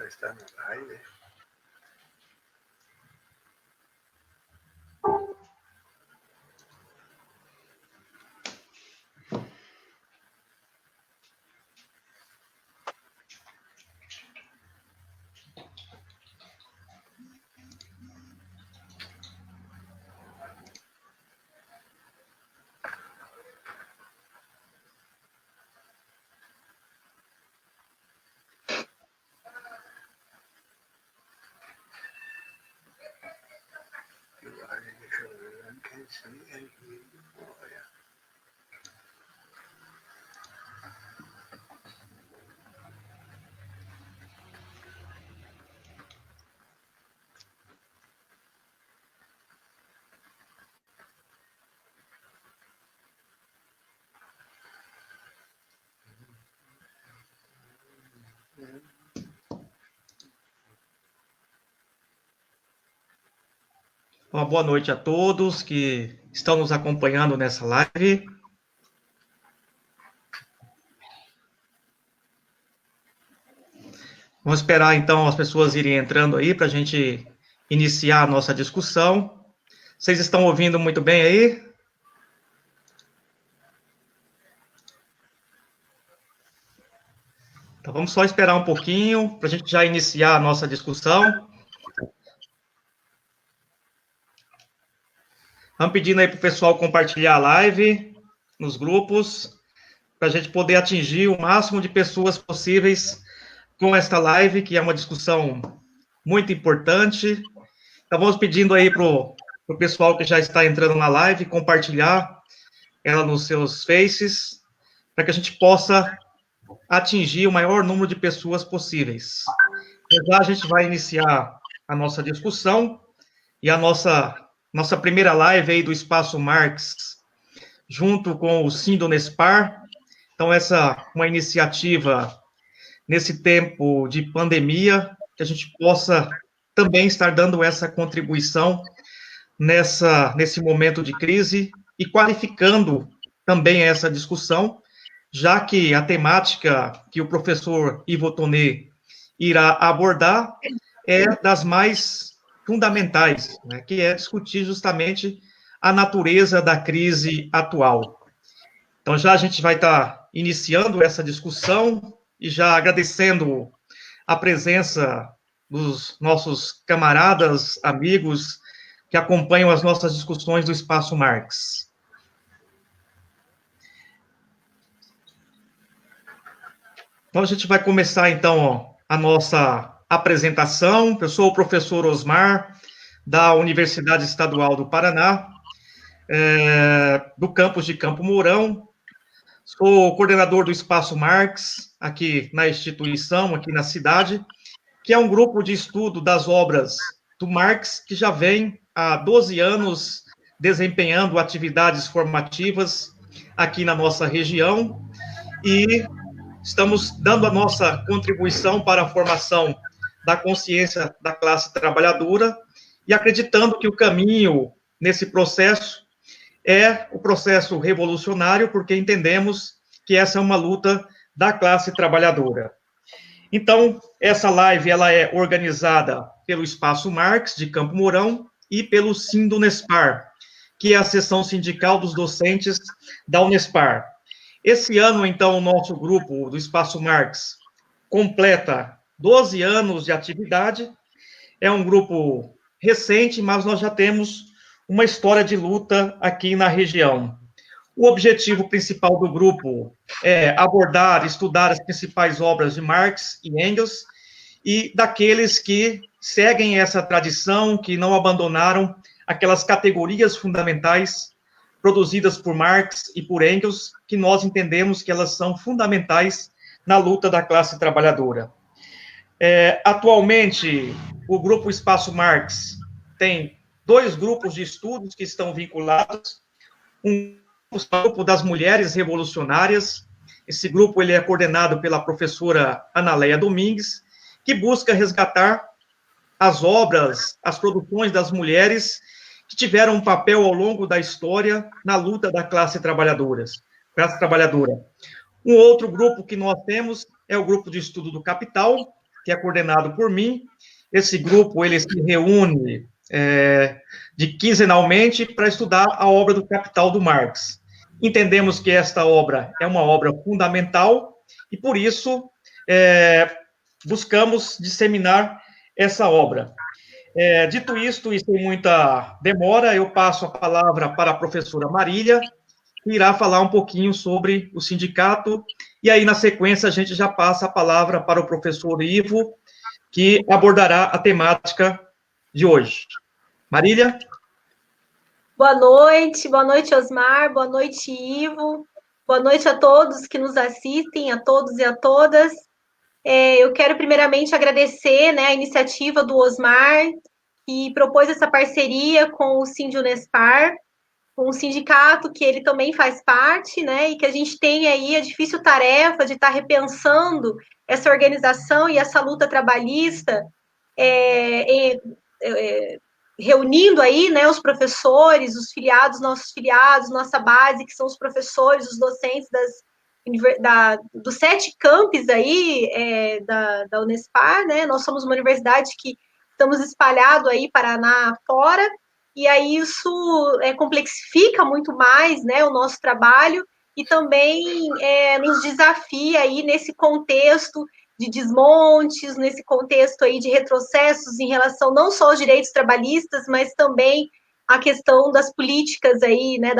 está no aire. Uma boa noite a todos que estão nos acompanhando nessa live. Vamos esperar, então, as pessoas irem entrando aí para a gente iniciar a nossa discussão. Vocês estão ouvindo muito bem aí? Então, vamos só esperar um pouquinho para a gente já iniciar a nossa discussão. Vamos pedindo aí para o pessoal compartilhar a live nos grupos, para a gente poder atingir o máximo de pessoas possíveis com esta live, que é uma discussão muito importante. Então, vamos pedindo aí para o pessoal que já está entrando na live compartilhar ela nos seus faces, para que a gente possa atingir o maior número de pessoas possíveis. Já a gente vai iniciar a nossa discussão e a nossa primeira live aí do Espaço Marx, junto com o Sindonespar. Então, essa é uma iniciativa nesse tempo de pandemia, que a gente possa também estar dando essa contribuição nesse momento de crise e qualificando também essa discussão, já que a temática que o professor Ivo Tonet irá abordar é das mais fundamentais, né, que é discutir justamente a natureza da crise atual. Então, já a gente vai estar iniciando essa discussão e já agradecendo a presença dos nossos camaradas, amigos, que acompanham as nossas discussões do Espaço Marx. Então, a gente vai começar, então, a nossa apresentação. Eu sou o professor Osmar, da Universidade Estadual do Paraná, do campus de Campo Mourão. Sou coordenador do Espaço Marx, aqui na instituição, aqui na cidade, que é um grupo de estudo das obras do Marx, que já vem há 12 anos desempenhando atividades formativas aqui na nossa região, e estamos dando a nossa contribuição para a formação da consciência da classe trabalhadora e acreditando que o caminho nesse processo é o processo revolucionário, porque entendemos que essa é uma luta da classe trabalhadora. Então, essa live ela é organizada pelo Espaço Marx de Campo Mourão e pelo Sindonespar, que é a seção sindical dos docentes da Unespar. Esse ano, então, o nosso grupo do Espaço Marx completa 12 anos de atividade. É um grupo recente, mas nós já temos uma história de luta aqui na região. O objetivo principal do grupo é abordar, estudar as principais obras de Marx e Engels e daqueles que seguem essa tradição, que não abandonaram aquelas categorias fundamentais produzidas por Marx e por Engels, que nós entendemos que elas são fundamentais na luta da classe trabalhadora. Atualmente, o Grupo Espaço Marx tem 2 grupos de estudos que estão vinculados. Um grupo das mulheres revolucionárias. Esse grupo ele é coordenado pela professora Analéia Domingues, que busca resgatar as obras, as produções das mulheres que tiveram um papel ao longo da história na luta da classe trabalhadora. Um outro grupo que nós temos é o grupo de estudo do capital, que é coordenado por mim. Esse grupo, ele se reúne quinzenalmente para estudar a obra do Capital do Marx. Entendemos que esta obra é uma obra fundamental e, por isso, buscamos disseminar essa obra. Dito isto, e sem muita demora, eu passo a palavra para a professora Marília, que irá falar um pouquinho sobre o sindicato, e aí, na sequência, a gente já passa a palavra para o professor Ivo, que abordará a temática de hoje. Marília? Boa noite, Osmar, boa noite, Ivo, boa noite a todos que nos assistem, a todos e a todas. Eu quero primeiramente agradecer, né, a iniciativa do Osmar, que propôs essa parceria com o Sindunespar, com um sindicato que ele também faz parte, né, e que a gente tem aí a difícil tarefa de estar repensando essa organização e essa luta trabalhista, reunindo aí, né, os professores, os filiados, nossos filiados, nossa base, que são os professores, os docentes dos 7 campos aí da Unespar, né? Nós somos uma universidade que estamos espalhados aí, Paraná fora, e aí isso complexifica muito mais, né, o nosso trabalho e também nos desafia aí nesse contexto de desmontes, nesse contexto aí de retrocessos em relação não só aos direitos trabalhistas, mas também a questão das políticas aí, né,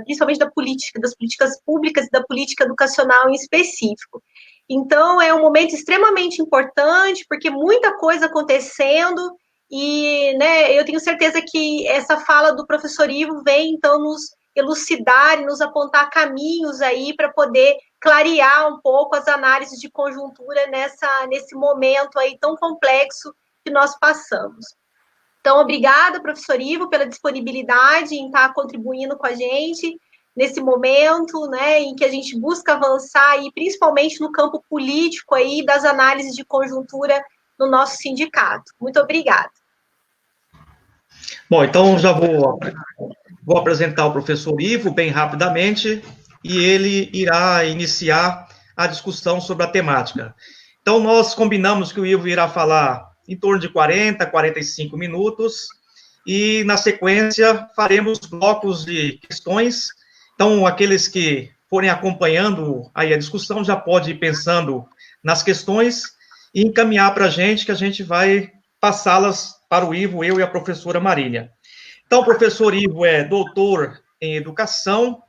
principalmente das políticas públicas e da política educacional em específico. Então, é um momento extremamente importante, porque muita coisa acontecendo, e, né, eu tenho certeza que essa fala do professor Ivo vem, então, nos elucidar e nos apontar caminhos aí para poder clarear um pouco as análises de conjuntura nesse momento aí tão complexo que nós passamos. Então, obrigada, professor Ivo, pela disponibilidade em estar contribuindo com a gente nesse momento, né, em que a gente busca avançar, e principalmente no campo político aí das análises de conjuntura no nosso sindicato. Muito obrigada. Bom, então já vou apresentar o professor Ivo bem rapidamente, e ele irá iniciar a discussão sobre a temática. Então, nós combinamos que o Ivo irá falar em torno de 40, 45 minutos, e, na sequência, faremos blocos de questões. Então, aqueles que forem acompanhando aí a discussão já pode ir pensando nas questões e encaminhar para a gente, que a gente vai passá-las para o Ivo, eu e a professora Marília. Então, o professor Ivo é doutor em educação,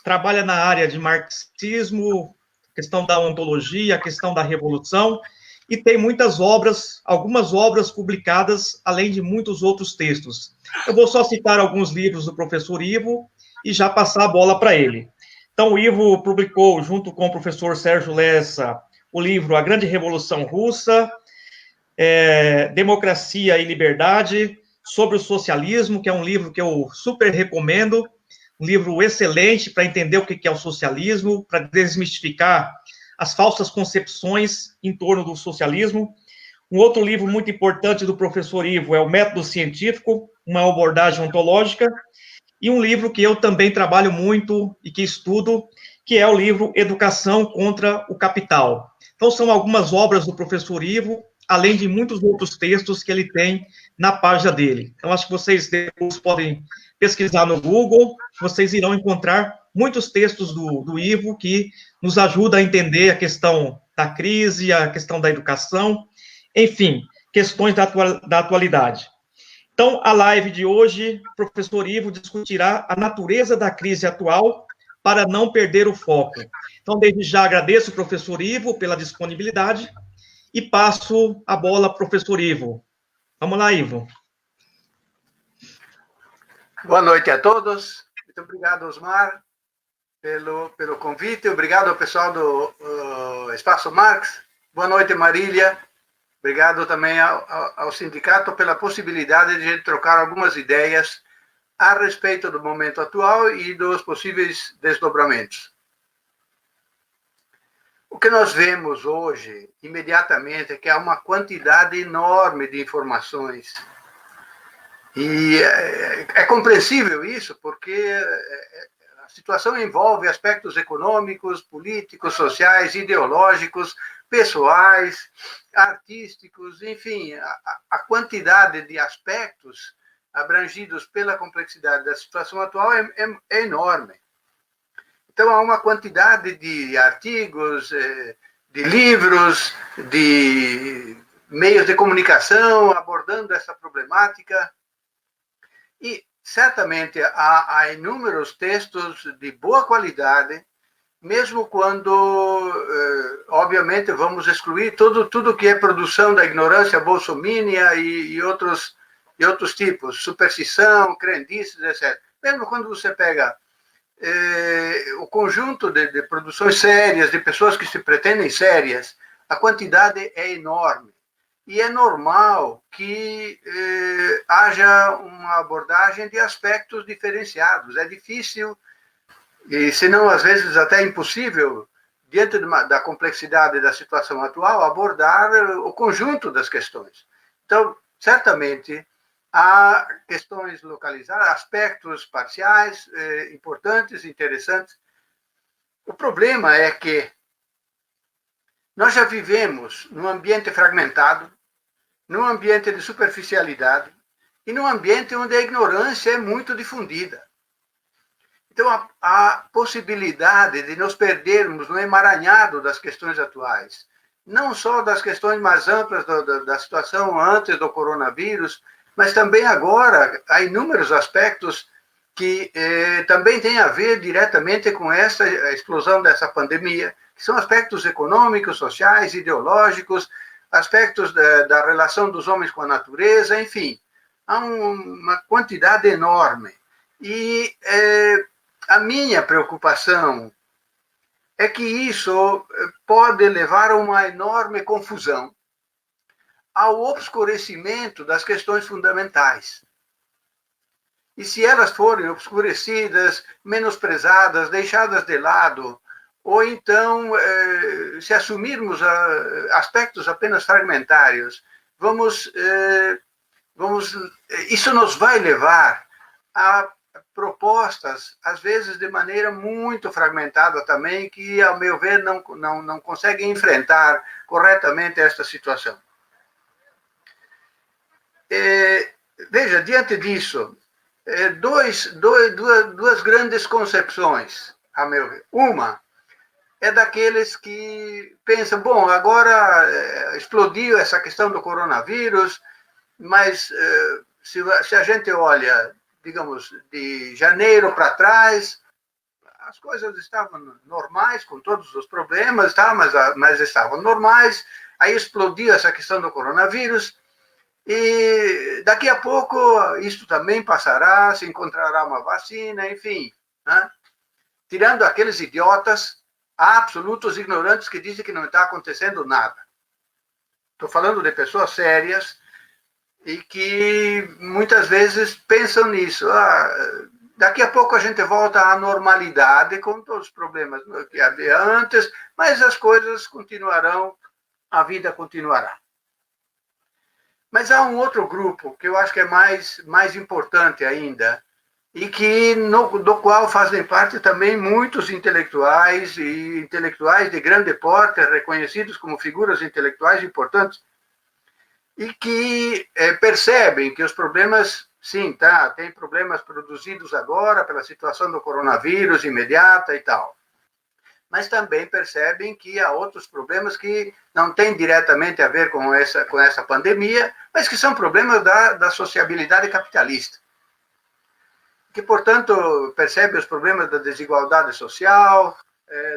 trabalha na área de marxismo, questão da ontologia, questão da revolução, e tem muitas obras, algumas obras publicadas, além de muitos outros textos. Eu vou só citar alguns livros do professor Ivo e já passar a bola para ele. Então, o Ivo publicou, junto com o professor Sérgio Lessa, o livro A Grande Revolução Russa, Democracia e Liberdade, sobre o socialismo, que é um livro que eu super recomendo, um livro excelente para entender o que é o socialismo, para desmistificar as falsas concepções em torno do socialismo. Um outro livro muito importante do professor Ivo é O Método Científico, uma abordagem ontológica, e um livro que eu também trabalho muito e que estudo, que é o livro Educação contra o Capital. Então, são algumas obras do professor Ivo, além de muitos outros textos que ele tem na página dele. Então, acho que vocês depois podem pesquisar no Google, vocês irão encontrar muitos textos do Ivo que nos ajudam a entender a questão da crise, a questão da educação, enfim, questões da atualidade. Então, a live de hoje, o professor Ivo discutirá a natureza da crise atual para não perder o foco. Então, desde já agradeço ao professor Ivo pela disponibilidade e passo a bola ao professor Ivo. Vamos lá, Ivo. Boa noite a todos. Muito obrigado, Osmar, pelo convite. Obrigado ao pessoal do Espaço Marx. Boa noite, Marília. Obrigado também ao sindicato pela possibilidade de a gente trocar algumas ideias a respeito do momento atual e dos possíveis desdobramentos. O que nós vemos hoje, imediatamente, é que há uma quantidade enorme de informações. E é compreensível isso, porque A situação envolve aspectos econômicos, políticos, sociais, ideológicos, pessoais, artísticos, enfim, a quantidade de aspectos abrangidos pela complexidade da situação atual é enorme. Então, há uma quantidade de artigos, de livros, de meios de comunicação abordando essa problemática. E, certamente, há inúmeros textos de boa qualidade, mesmo quando, obviamente, vamos excluir tudo que é produção da ignorância bolsomínia e outros tipos, superstição, crendices, etc. Mesmo quando você pega o conjunto de produções sérias, de pessoas que se pretendem sérias, a quantidade é enorme. E é normal que haja uma abordagem de aspectos diferenciados. É difícil, e se não às vezes até impossível, diante da complexidade da situação atual, abordar o conjunto das questões. Então, certamente, há questões localizadas, aspectos parciais, importantes, interessantes. O problema é que nós já vivemos num ambiente fragmentado, num ambiente de superficialidade e num ambiente onde a ignorância é muito difundida. Então, a possibilidade de nos perdermos no emaranhado das questões atuais, não só das questões mais amplas da situação antes do coronavírus, mas também agora há inúmeros aspectos que também têm a ver diretamente com essa explosão dessa pandemia, que são aspectos econômicos, sociais, ideológicos, aspectos da relação dos homens com a natureza, enfim, há uma quantidade enorme. E a minha preocupação é que isso pode levar a uma enorme confusão, ao obscurecimento das questões fundamentais. E se elas forem obscurecidas, menosprezadas, deixadas de lado, ou então, se assumirmos aspectos apenas fragmentários, isso nos vai levar a propostas, às vezes de maneira muito fragmentada também, que, ao meu ver, não conseguem enfrentar corretamente esta situação. Veja, diante disso, duas grandes concepções, a meu ver. Uma é daqueles que pensam, bom, agora explodiu essa questão do coronavírus, mas se a gente olha, digamos, de janeiro para trás, as coisas estavam normais, com todos os problemas, mas estavam normais, aí explodiu essa questão do coronavírus, e daqui a pouco isso também passará, se encontrará uma vacina, enfim. Né? Tirando aqueles idiotas absolutos ignorantes que dizem que não está acontecendo nada. Estou falando de pessoas sérias e que muitas vezes pensam nisso. Daqui a pouco a gente volta à normalidade com todos os problemas que havia antes, mas as coisas continuarão, a vida continuará. Mas há um outro grupo que eu acho que é mais importante ainda, e do qual fazem parte também muitos intelectuais e intelectuais de grande porte, reconhecidos como figuras intelectuais importantes, e que percebem que os problemas, sim, tem problemas produzidos agora pela situação do coronavírus imediata e tal, mas também percebem que há outros problemas que não têm diretamente a ver com essa pandemia, mas que são problemas da sociabilidade capitalista. Que, portanto, percebe os problemas da desigualdade social,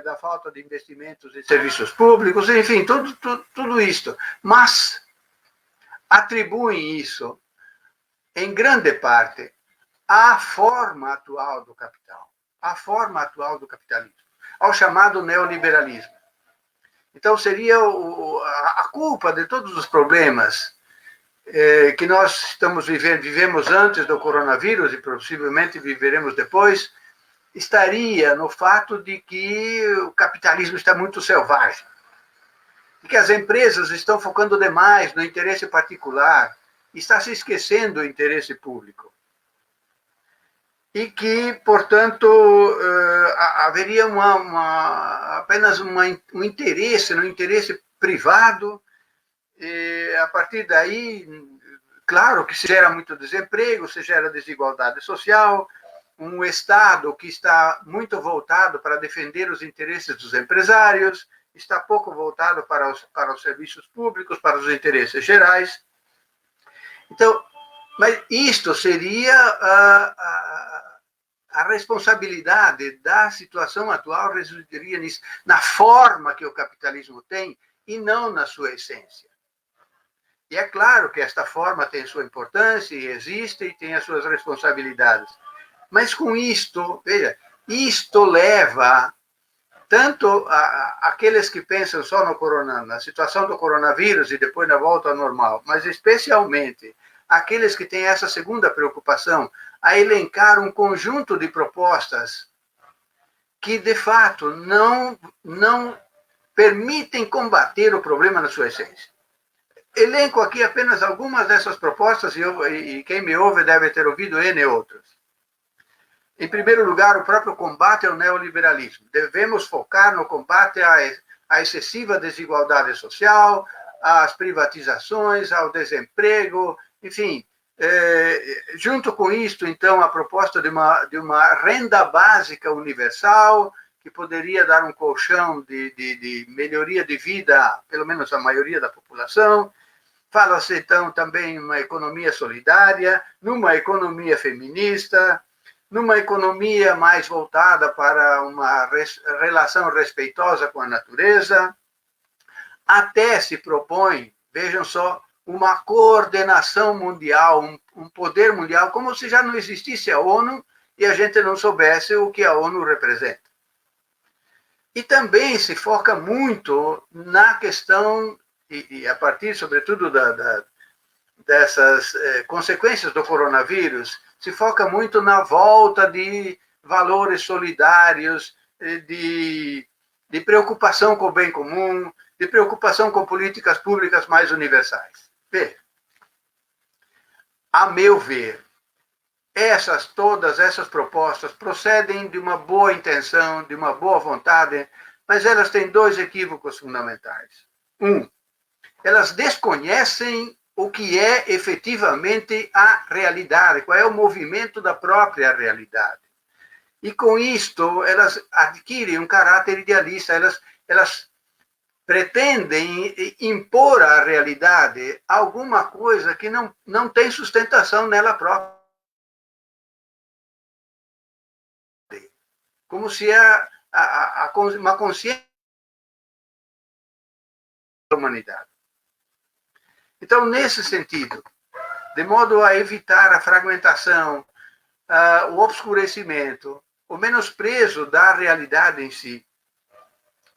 da falta de investimentos em serviços públicos, enfim, tudo isto. Mas atribuem isso, em grande parte, à forma atual do capital, à forma atual do capitalismo, ao chamado neoliberalismo. Então, seria a culpa de todos os problemas que nós vivemos antes do coronavírus e possivelmente viveremos depois, estaria no fato de que o capitalismo está muito selvagem, de que as empresas estão focando demais no interesse particular, está se esquecendo do interesse público. e que, portanto, haveria apenas um interesse, um interesse privado, e a partir daí, claro que se gera muito desemprego, se gera desigualdade social, um Estado que está muito voltado para defender os interesses dos empresários, está pouco voltado para os serviços públicos, para os interesses gerais. Então, mas isto seria a responsabilidade da situação atual residiria nisso, na forma que o capitalismo tem e não na sua essência. E é claro que esta forma tem sua importância e existe e tem as suas responsabilidades. Mas com isto, veja, isto leva tanto aqueles que pensam só na situação do coronavírus e depois na volta ao normal, mas especialmente aqueles que têm essa segunda preocupação, a elencar um conjunto de propostas que, de fato, não permitem combater o problema na sua essência. Elenco aqui apenas algumas dessas propostas, e quem me ouve deve ter ouvido N outras. Em primeiro lugar, o próprio combate ao neoliberalismo. Devemos focar no combate à excessiva desigualdade social, às privatizações, ao desemprego, enfim. Junto com isto, então, a proposta de uma renda básica universal, que poderia dar um colchão de melhoria de vida, pelo menos à maioria da população. Fala-se, então, também em uma economia solidária, numa economia feminista, numa economia mais voltada para uma relação respeitosa com a natureza. Até se propõe, vejam só, uma coordenação mundial, um poder mundial, como se já não existisse a ONU e a gente não soubesse o que a ONU representa. E também se foca muito na questão, e a partir, sobretudo, dessas consequências do coronavírus, se foca muito na volta de valores solidários, de preocupação com o bem comum, de preocupação com políticas públicas mais universais. Veja, a meu ver, todas essas propostas procedem de uma boa intenção, de uma boa vontade, mas elas têm dois equívocos fundamentais. Elas desconhecem o que é efetivamente a realidade, qual é o movimento da própria realidade. E com isto, elas adquirem um caráter idealista, elas pretendem impor à realidade alguma coisa que não tem sustentação nela própria. Como se uma consciência da humanidade. Então, nesse sentido, de modo a evitar a fragmentação, o obscurecimento, o menosprezo da realidade em si,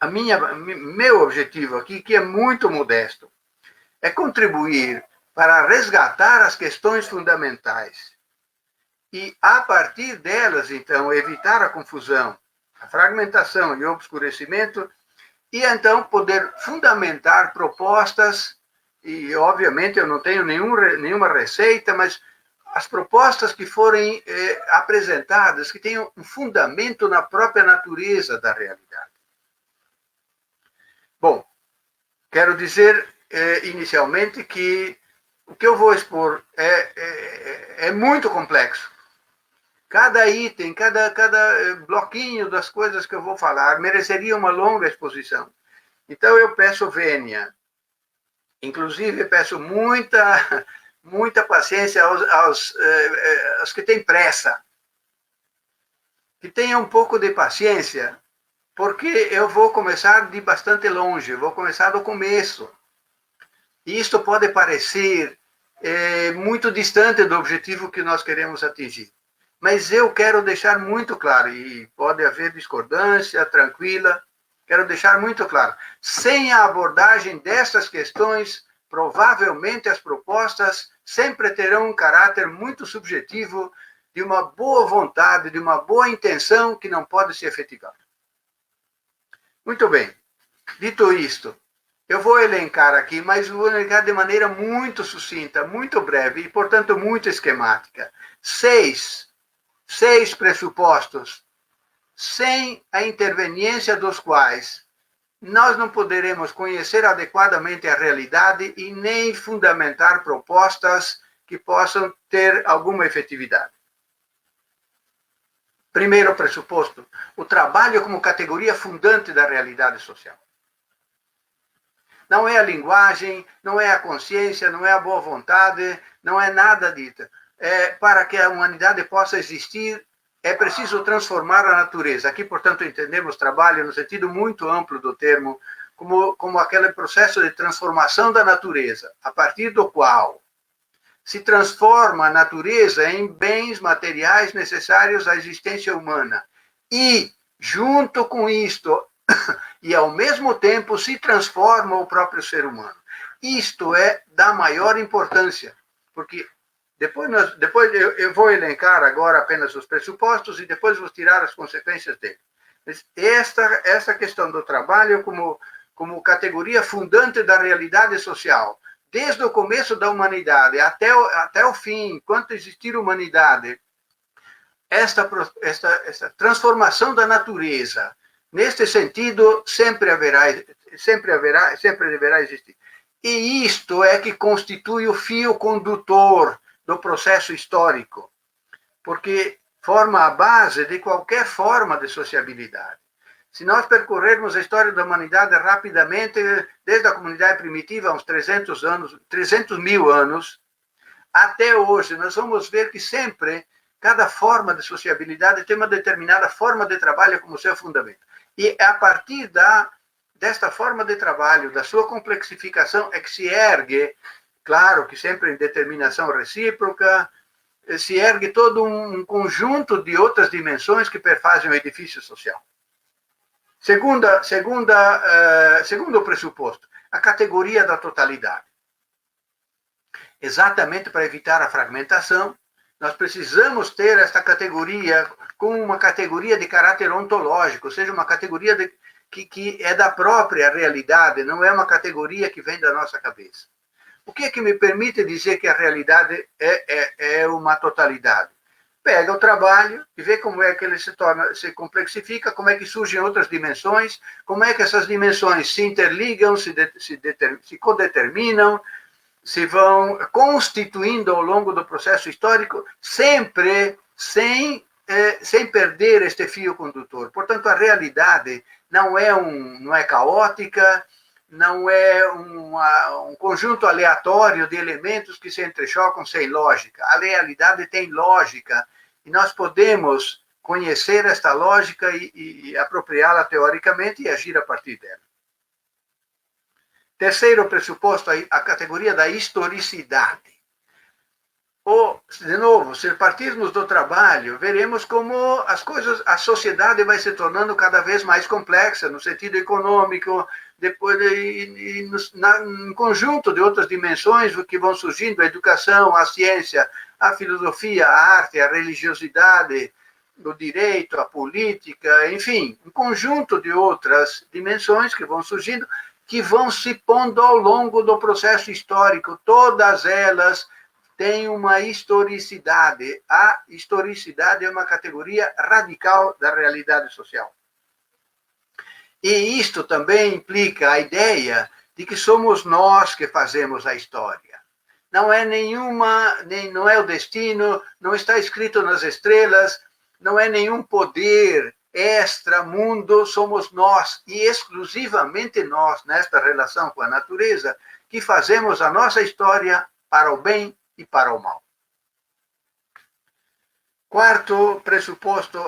meu objetivo aqui, que é muito modesto, é contribuir para resgatar as questões fundamentais e, a partir delas, então, evitar a confusão, a fragmentação e o obscurecimento, e, então, poder fundamentar propostas, e, obviamente, eu não tenho nenhuma receita, mas as propostas que forem apresentadas, que tenham um fundamento na própria natureza da realidade. Bom, quero dizer, inicialmente, que o que eu vou expor é muito complexo. Cada item, cada bloquinho das coisas que eu vou falar mereceria uma longa exposição. Então, eu peço vênia. Inclusive, peço muita paciência aos que têm pressa. Que tenham um pouco de paciência, porque eu vou começar de bastante longe, vou começar do começo. E isto pode parecer muito distante do objetivo que nós queremos atingir. Mas eu quero deixar muito claro, e pode haver discordância tranquila, quero deixar muito claro, sem a abordagem dessas questões, provavelmente as propostas sempre terão um caráter muito subjetivo, de uma boa vontade, de uma boa intenção que não pode se efetivar. Muito bem. Dito isto, eu vou elencar aqui, mas vou elencar de maneira muito sucinta, muito breve e, portanto, muito esquemática. 6 6 pressupostos, sem a interveniência dos quais nós não poderemos conhecer adequadamente a realidade e nem fundamentar propostas que possam ter alguma efetividade. Primeiro pressuposto, o trabalho como categoria fundante da realidade social. Não é a linguagem, não é a consciência, não é a boa vontade, não é nada dito. Para que a humanidade possa existir, é preciso transformar a natureza. Aqui, portanto, entendemos trabalho no sentido muito amplo do termo, como aquele processo de transformação da natureza, a partir do qual se transforma a natureza em bens materiais necessários à existência humana. E, junto com isto, e ao mesmo tempo se transforma o próprio ser humano. Isto é da maior importância, porque depois eu vou elencar agora apenas os pressupostos e depois vou tirar as consequências dele. Esta questão do trabalho como categoria fundante da realidade social, desde o começo da humanidade até o fim, enquanto existir humanidade, esta transformação da natureza, neste sentido, sempre deverá existir. E isto é que constitui o fio condutor do processo histórico, porque forma a base de qualquer forma de sociabilidade. Se nós percorrermos a história da humanidade rapidamente, desde a comunidade primitiva, há uns 300 mil anos, até hoje, nós vamos ver que sempre cada forma de sociabilidade tem uma determinada forma de trabalho como seu fundamento. E é a partir desta forma de trabalho, da sua complexificação, é que se ergue, claro que sempre em determinação recíproca, se ergue todo um conjunto de outras dimensões que perfazem o edifício social. Segundo pressuposto, a categoria da totalidade. Exatamente para evitar a fragmentação, nós precisamos ter esta categoria como uma categoria de caráter ontológico, ou seja, uma categoria que é da própria realidade, não é uma categoria que vem da nossa cabeça. O que é que me permite dizer que a realidade é uma totalidade? Pega o trabalho e vê como é que ele se complexifica, como é que surgem outras dimensões, como é que essas dimensões se interligam, se codeterminam, se vão constituindo ao longo do processo histórico, sempre sem perder este fio condutor. Portanto, a realidade não é caótica, não é um conjunto aleatório de elementos que se entrechocam sem lógica. A realidade tem lógica e nós podemos conhecer esta lógica e apropriá-la teoricamente e agir a partir dela. Terceiro pressuposto, a categoria da historicidade. De novo, se partirmos do trabalho, veremos como a sociedade vai se tornando cada vez mais complexa, no sentido econômico, depois um conjunto de outras dimensões que vão surgindo, a educação, a ciência, a filosofia, a arte, a religiosidade, o direito, a política, enfim, um conjunto de outras dimensões que vão surgindo, que vão se pondo ao longo do processo histórico, todas elas têm uma historicidade. A historicidade é uma categoria radical da realidade social. E isto também implica a ideia de que somos nós que fazemos a história. Não é não é o destino, não está escrito nas estrelas, não é nenhum poder extramundo, somos nós, e exclusivamente nós, nesta relação com a natureza, que fazemos a nossa história para o bem e para o mal. Quarto pressuposto,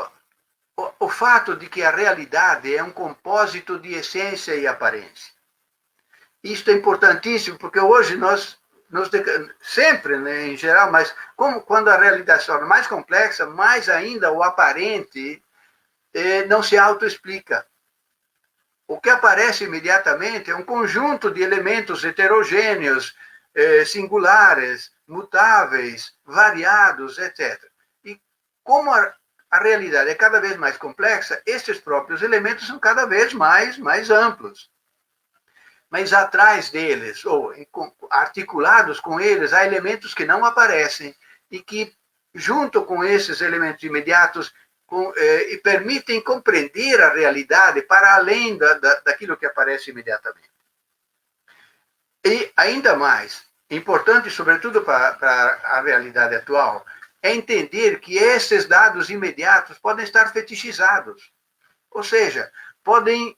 o fato de que a realidade é um compósito de essência e aparência. Isto é importantíssimo, porque hoje sempre, né, em geral, mas quando a realidade se torna mais complexa, mais ainda o aparente não se autoexplica. O que aparece imediatamente é um conjunto de elementos heterogêneos, singulares, mutáveis, variados, etc. E como a realidade é cada vez mais complexa, esses próprios elementos são cada vez mais amplos. Mas atrás deles, ou articulados com eles, há elementos que não aparecem e que junto com esses elementos imediatos, e permitem compreender a realidade para além daquilo que aparece imediatamente. E, ainda mais, importante, sobretudo para a realidade atual, é entender que esses dados imediatos podem estar fetichizados. Ou seja, podem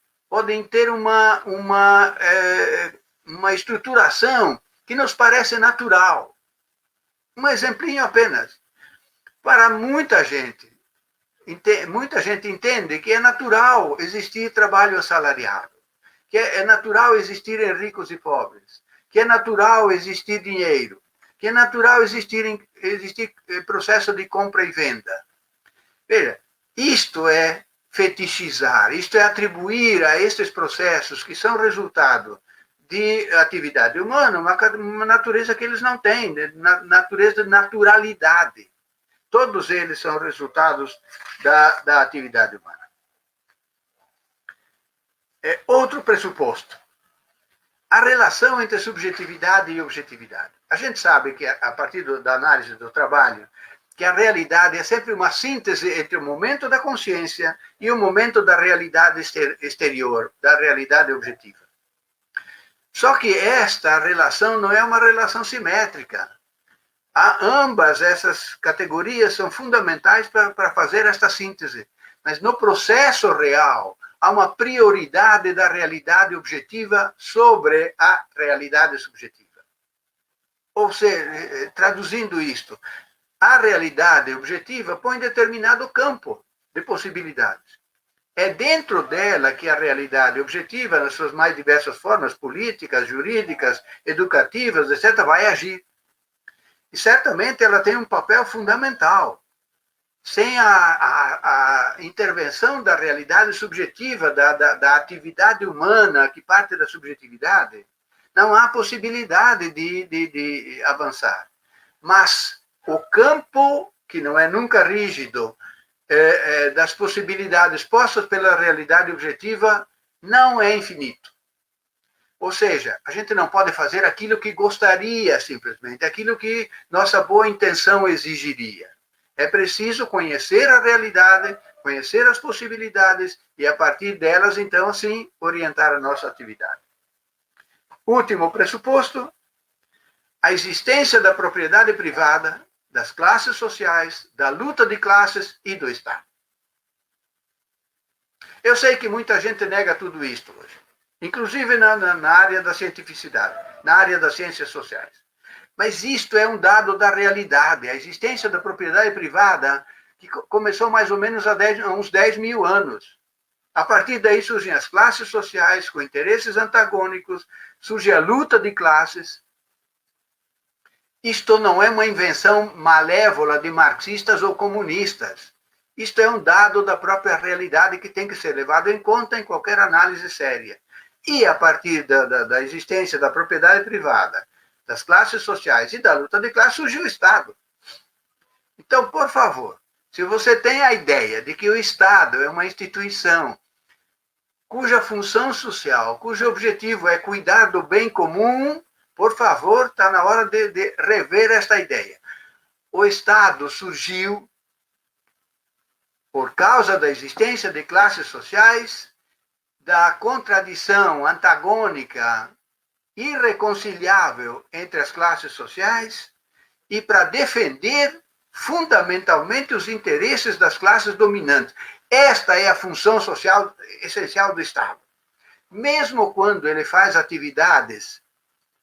ter uma estruturação que nos parece natural. Um exemplinho apenas. Para muita gente entende que é natural existir trabalho assalariado, que é natural existirem ricos e pobres, que é natural existir dinheiro, que é natural existir processo de compra e venda. Veja, isto é fetichizar, isto é atribuir a estes processos que são resultado de atividade humana uma natureza que eles não têm, natureza de naturalidade. Todos eles são resultados da atividade humana. Outro pressuposto. A relação entre subjetividade e objetividade. A gente sabe que, a partir da análise do trabalho, que a realidade é sempre uma síntese entre o momento da consciência e o momento da realidade exterior, da realidade objetiva. Só que esta relação não é uma relação simétrica. Ambas essas categorias são fundamentais para fazer esta síntese. Mas no processo real, há uma prioridade da realidade objetiva sobre a realidade subjetiva. Ou seja, traduzindo isto, a realidade objetiva põe determinado campo de possibilidades. É dentro dela que a realidade objetiva, nas suas mais diversas formas, políticas, jurídicas, educativas, etc., vai agir. E certamente ela tem um papel fundamental. Sem a intervenção da realidade subjetiva, da atividade humana que parte da subjetividade, não há possibilidade de avançar. Mas o campo, que não é nunca rígido, das possibilidades postas pela realidade objetiva, não é infinito. Ou seja, a gente não pode fazer aquilo que gostaria, simplesmente, aquilo que nossa boa intenção exigiria. É preciso conhecer a realidade, conhecer as possibilidades e, a partir delas, então, sim, orientar a nossa atividade. Último pressuposto, a existência da propriedade privada, das classes sociais, da luta de classes e do Estado. Eu sei que muita gente nega tudo isto hoje, inclusive na área da cientificidade, na área das ciências sociais. Mas isto é um dado da realidade. A existência da propriedade privada, que começou mais ou menos há uns 10 mil anos. A partir daí surgem as classes sociais com interesses antagônicos, surge a luta de classes. Isto não é uma invenção malévola de marxistas ou comunistas. Isto é um dado da própria realidade que tem que ser levado em conta em qualquer análise séria. E, a partir da existência da propriedade privada, das classes sociais e da luta de classe, surgiu o Estado. Então, por favor, se você tem a ideia de que o Estado é uma instituição cuja função social, cujo objetivo é cuidar do bem comum, por favor, está na hora de rever esta ideia. O Estado surgiu por causa da existência de classes sociais, da contradição antagônica, irreconciliável entre as classes sociais e para defender fundamentalmente os interesses das classes dominantes. Esta é a função social essencial do Estado. Mesmo quando ele faz atividades,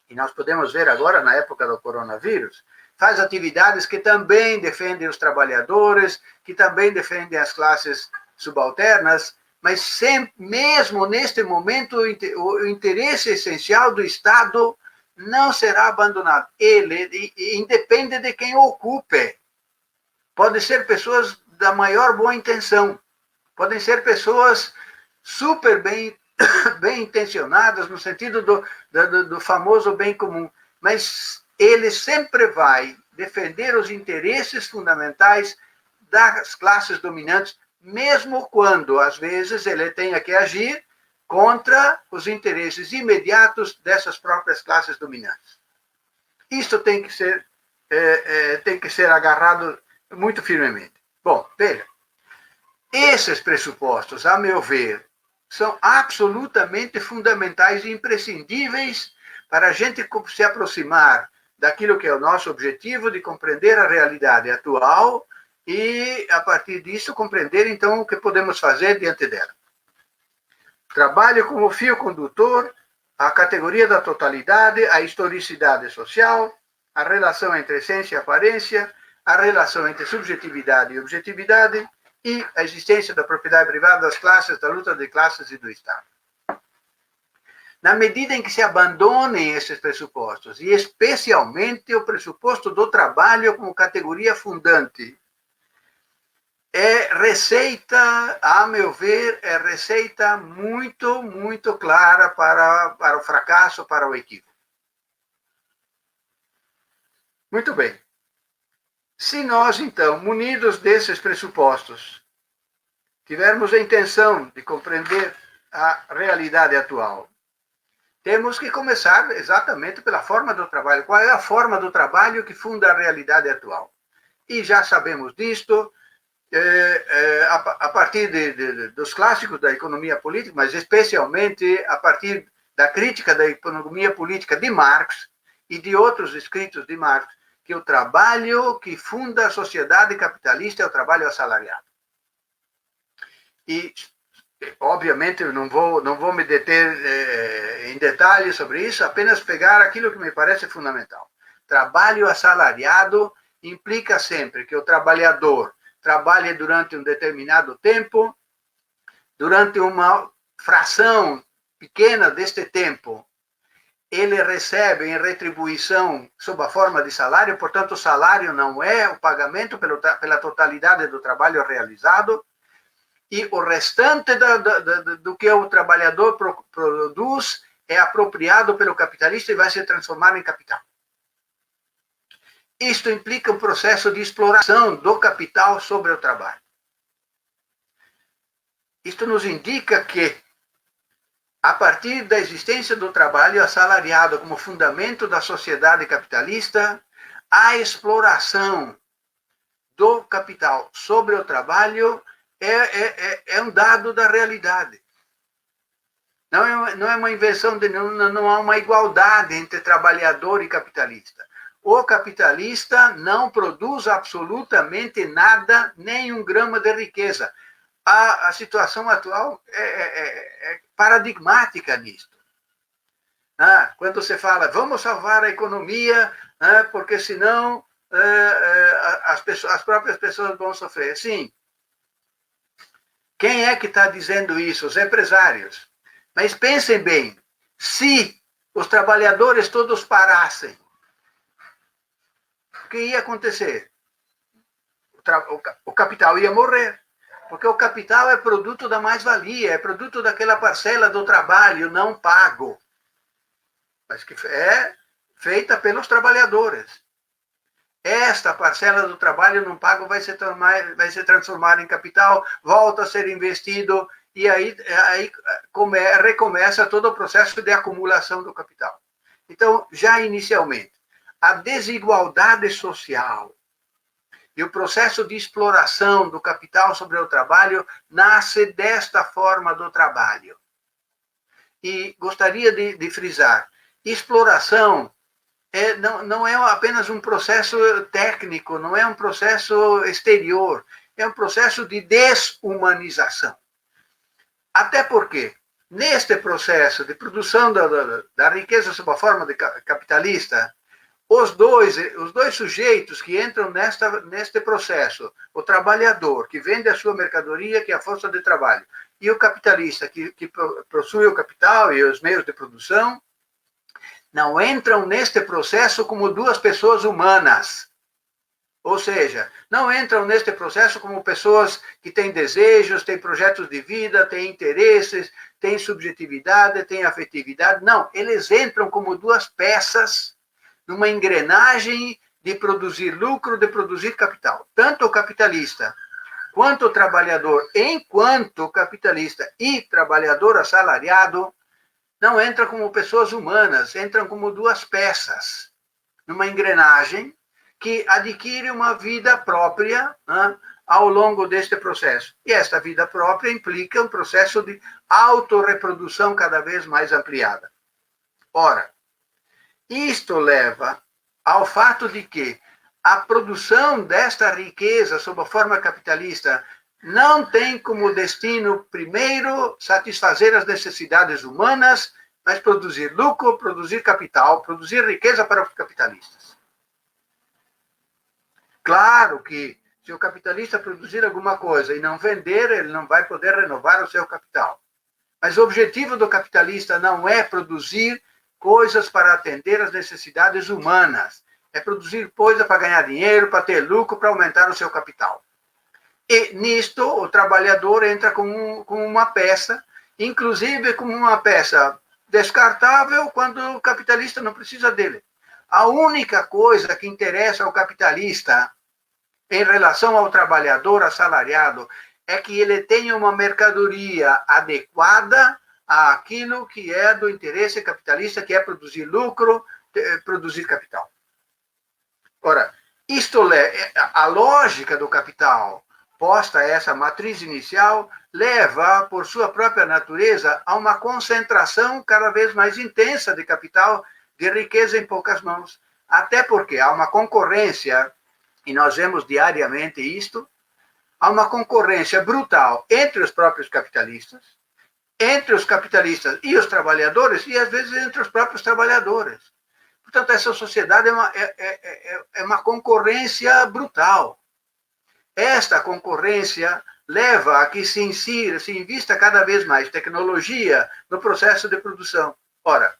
e nós podemos ver agora na época do coronavírus, faz atividades que também defendem os trabalhadores, que também defendem as classes subalternas, mas sempre, mesmo neste momento, o interesse essencial do Estado não será abandonado. Ele independe de quem o ocupe. Podem ser pessoas da maior boa intenção, podem ser pessoas super bem intencionadas, no sentido do famoso bem comum, mas ele sempre vai defender os interesses fundamentais das classes dominantes, mesmo quando, às vezes, ele tenha que agir contra os interesses imediatos dessas próprias classes dominantes. Isto tem que ser agarrado muito firmemente. Bom, veja, esses pressupostos, a meu ver, são absolutamente fundamentais e imprescindíveis para a gente se aproximar daquilo que é o nosso objetivo de compreender a realidade atual e, a partir disso, compreender, então, o que podemos fazer diante dela. Trabalho como fio condutor, a categoria da totalidade, a historicidade social, a relação entre essência e aparência, a relação entre subjetividade e objetividade e a existência da propriedade privada, das classes, da luta de classes e do Estado. Na medida em que se abandonem esses pressupostos, e especialmente o pressuposto do trabalho como categoria fundante, é receita, a meu ver, é receita muito, muito clara para o fracasso, para o equívoco. Muito bem. Se nós, então, munidos desses pressupostos, tivermos a intenção de compreender a realidade atual, temos que começar exatamente pela forma do trabalho. Qual é a forma do trabalho que funda a realidade atual? E já sabemos disto, a partir dos clássicos da economia política, mas especialmente a partir da crítica da economia política de Marx e de outros escritos de Marx, que o trabalho que funda a sociedade capitalista é o trabalho assalariado. E, obviamente, eu não vou me deter em detalhes sobre isso, apenas pegar aquilo que me parece fundamental. Trabalho assalariado implica sempre que o trabalhador trabalhe durante um determinado tempo, durante uma fração pequena deste tempo, ele recebe em retribuição sob a forma de salário, portanto, o salário não é o pagamento pela totalidade do trabalho realizado, e o restante do que o trabalhador produz é apropriado pelo capitalista e vai se transformar em capital. Isto implica um processo de exploração do capital sobre o trabalho. Isto nos indica que, a partir da existência do trabalho assalariado como fundamento da sociedade capitalista, a exploração do capital sobre o trabalho é um dado da realidade. Não é uma invenção, não há uma igualdade entre trabalhador e capitalista. O capitalista não produz absolutamente nada, nem um grama de riqueza. A situação atual é paradigmática nisto. Quando você fala, vamos salvar a economia, porque senão as próprias pessoas vão sofrer. Sim. Quem é que está dizendo isso? Os empresários. Mas pensem bem, se os trabalhadores todos parassem, o que ia acontecer? O capital ia morrer. Porque o capital é produto da mais-valia, é produto daquela parcela do trabalho não pago, mas que é feita pelos trabalhadores. Esta parcela do trabalho não pago vai se transformar em capital, volta a ser investido, e aí recomeça todo o processo de acumulação do capital. Então, já inicialmente, a desigualdade social e o processo de exploração do capital sobre o trabalho nasce desta forma do trabalho. E gostaria de frisar, exploração não é apenas um processo técnico, não é um processo exterior, é um processo de desumanização. Até porque, neste processo de produção da riqueza sob a forma de capitalista, os dois sujeitos que entram neste processo, o trabalhador que vende a sua mercadoria, que é a força de trabalho, e o capitalista que possui o capital e os meios de produção, não entram neste processo como duas pessoas humanas. Ou seja, não entram neste processo como pessoas que têm desejos, têm projetos de vida, têm interesses, têm subjetividade, têm afetividade. Não, eles entram como duas peças numa engrenagem de produzir lucro, de produzir capital. Tanto o capitalista quanto o trabalhador, enquanto capitalista e trabalhador assalariado, não entram como pessoas humanas, entram como duas peças numa engrenagem que adquire uma vida própria, né, ao longo deste processo. E esta vida própria implica um processo de autorreprodução cada vez mais ampliada. Ora, isto leva ao fato de que a produção desta riqueza sob a forma capitalista não tem como destino, primeiro, satisfazer as necessidades humanas, mas produzir lucro, produzir capital, produzir riqueza para os capitalistas. Claro que se o capitalista produzir alguma coisa e não vender, ele não vai poder renovar o seu capital. Mas o objetivo do capitalista não é produzir coisas para atender às necessidades humanas. É produzir coisa para ganhar dinheiro, para ter lucro, para aumentar o seu capital. E nisto o trabalhador entra como uma peça, inclusive como uma peça descartável quando o capitalista não precisa dele. A única coisa que interessa ao capitalista em relação ao trabalhador assalariado é que ele tenha uma mercadoria adequada àquilo que é do interesse capitalista, que é produzir lucro, produzir capital. Ora, a lógica do capital posta a essa matriz inicial leva, por sua própria natureza, a uma concentração cada vez mais intensa de capital, de riqueza em poucas mãos. Até porque há uma concorrência, e nós vemos diariamente isto, há uma concorrência brutal entre os próprios capitalistas e os trabalhadores, e às vezes entre os próprios trabalhadores. Portanto, essa sociedade é uma concorrência brutal. Esta concorrência leva a que se invista cada vez mais tecnologia no processo de produção. Ora,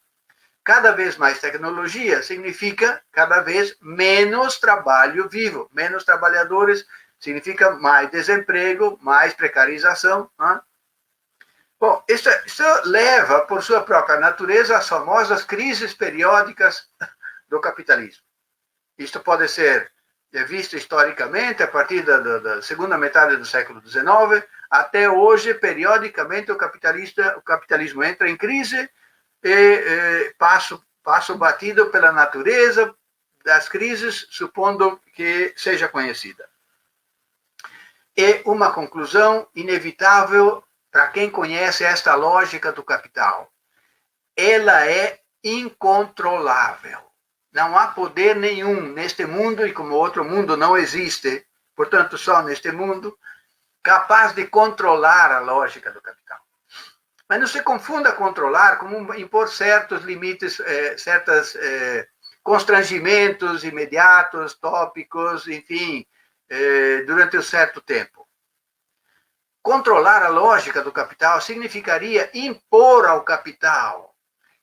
cada vez mais tecnologia significa cada vez menos trabalho vivo, menos trabalhadores, significa mais desemprego, mais precarização. Né? Bom, isso leva, por sua própria natureza, às famosas crises periódicas do capitalismo. Isto pode ser visto historicamente a partir da segunda metade do século XIX, até hoje, periodicamente, o capitalismo entra em crise e passo batido pela natureza das crises, supondo que seja conhecida. E uma conclusão inevitável para quem conhece esta lógica do capital. Ela é incontrolável. Não há poder nenhum neste mundo, e como outro mundo não existe, portanto, só neste mundo, capaz de controlar a lógica do capital. Mas não se confunda controlar como impor certos limites, certos constrangimentos imediatos, tópicos, enfim, durante um certo tempo. Controlar a lógica do capital significaria impor ao capital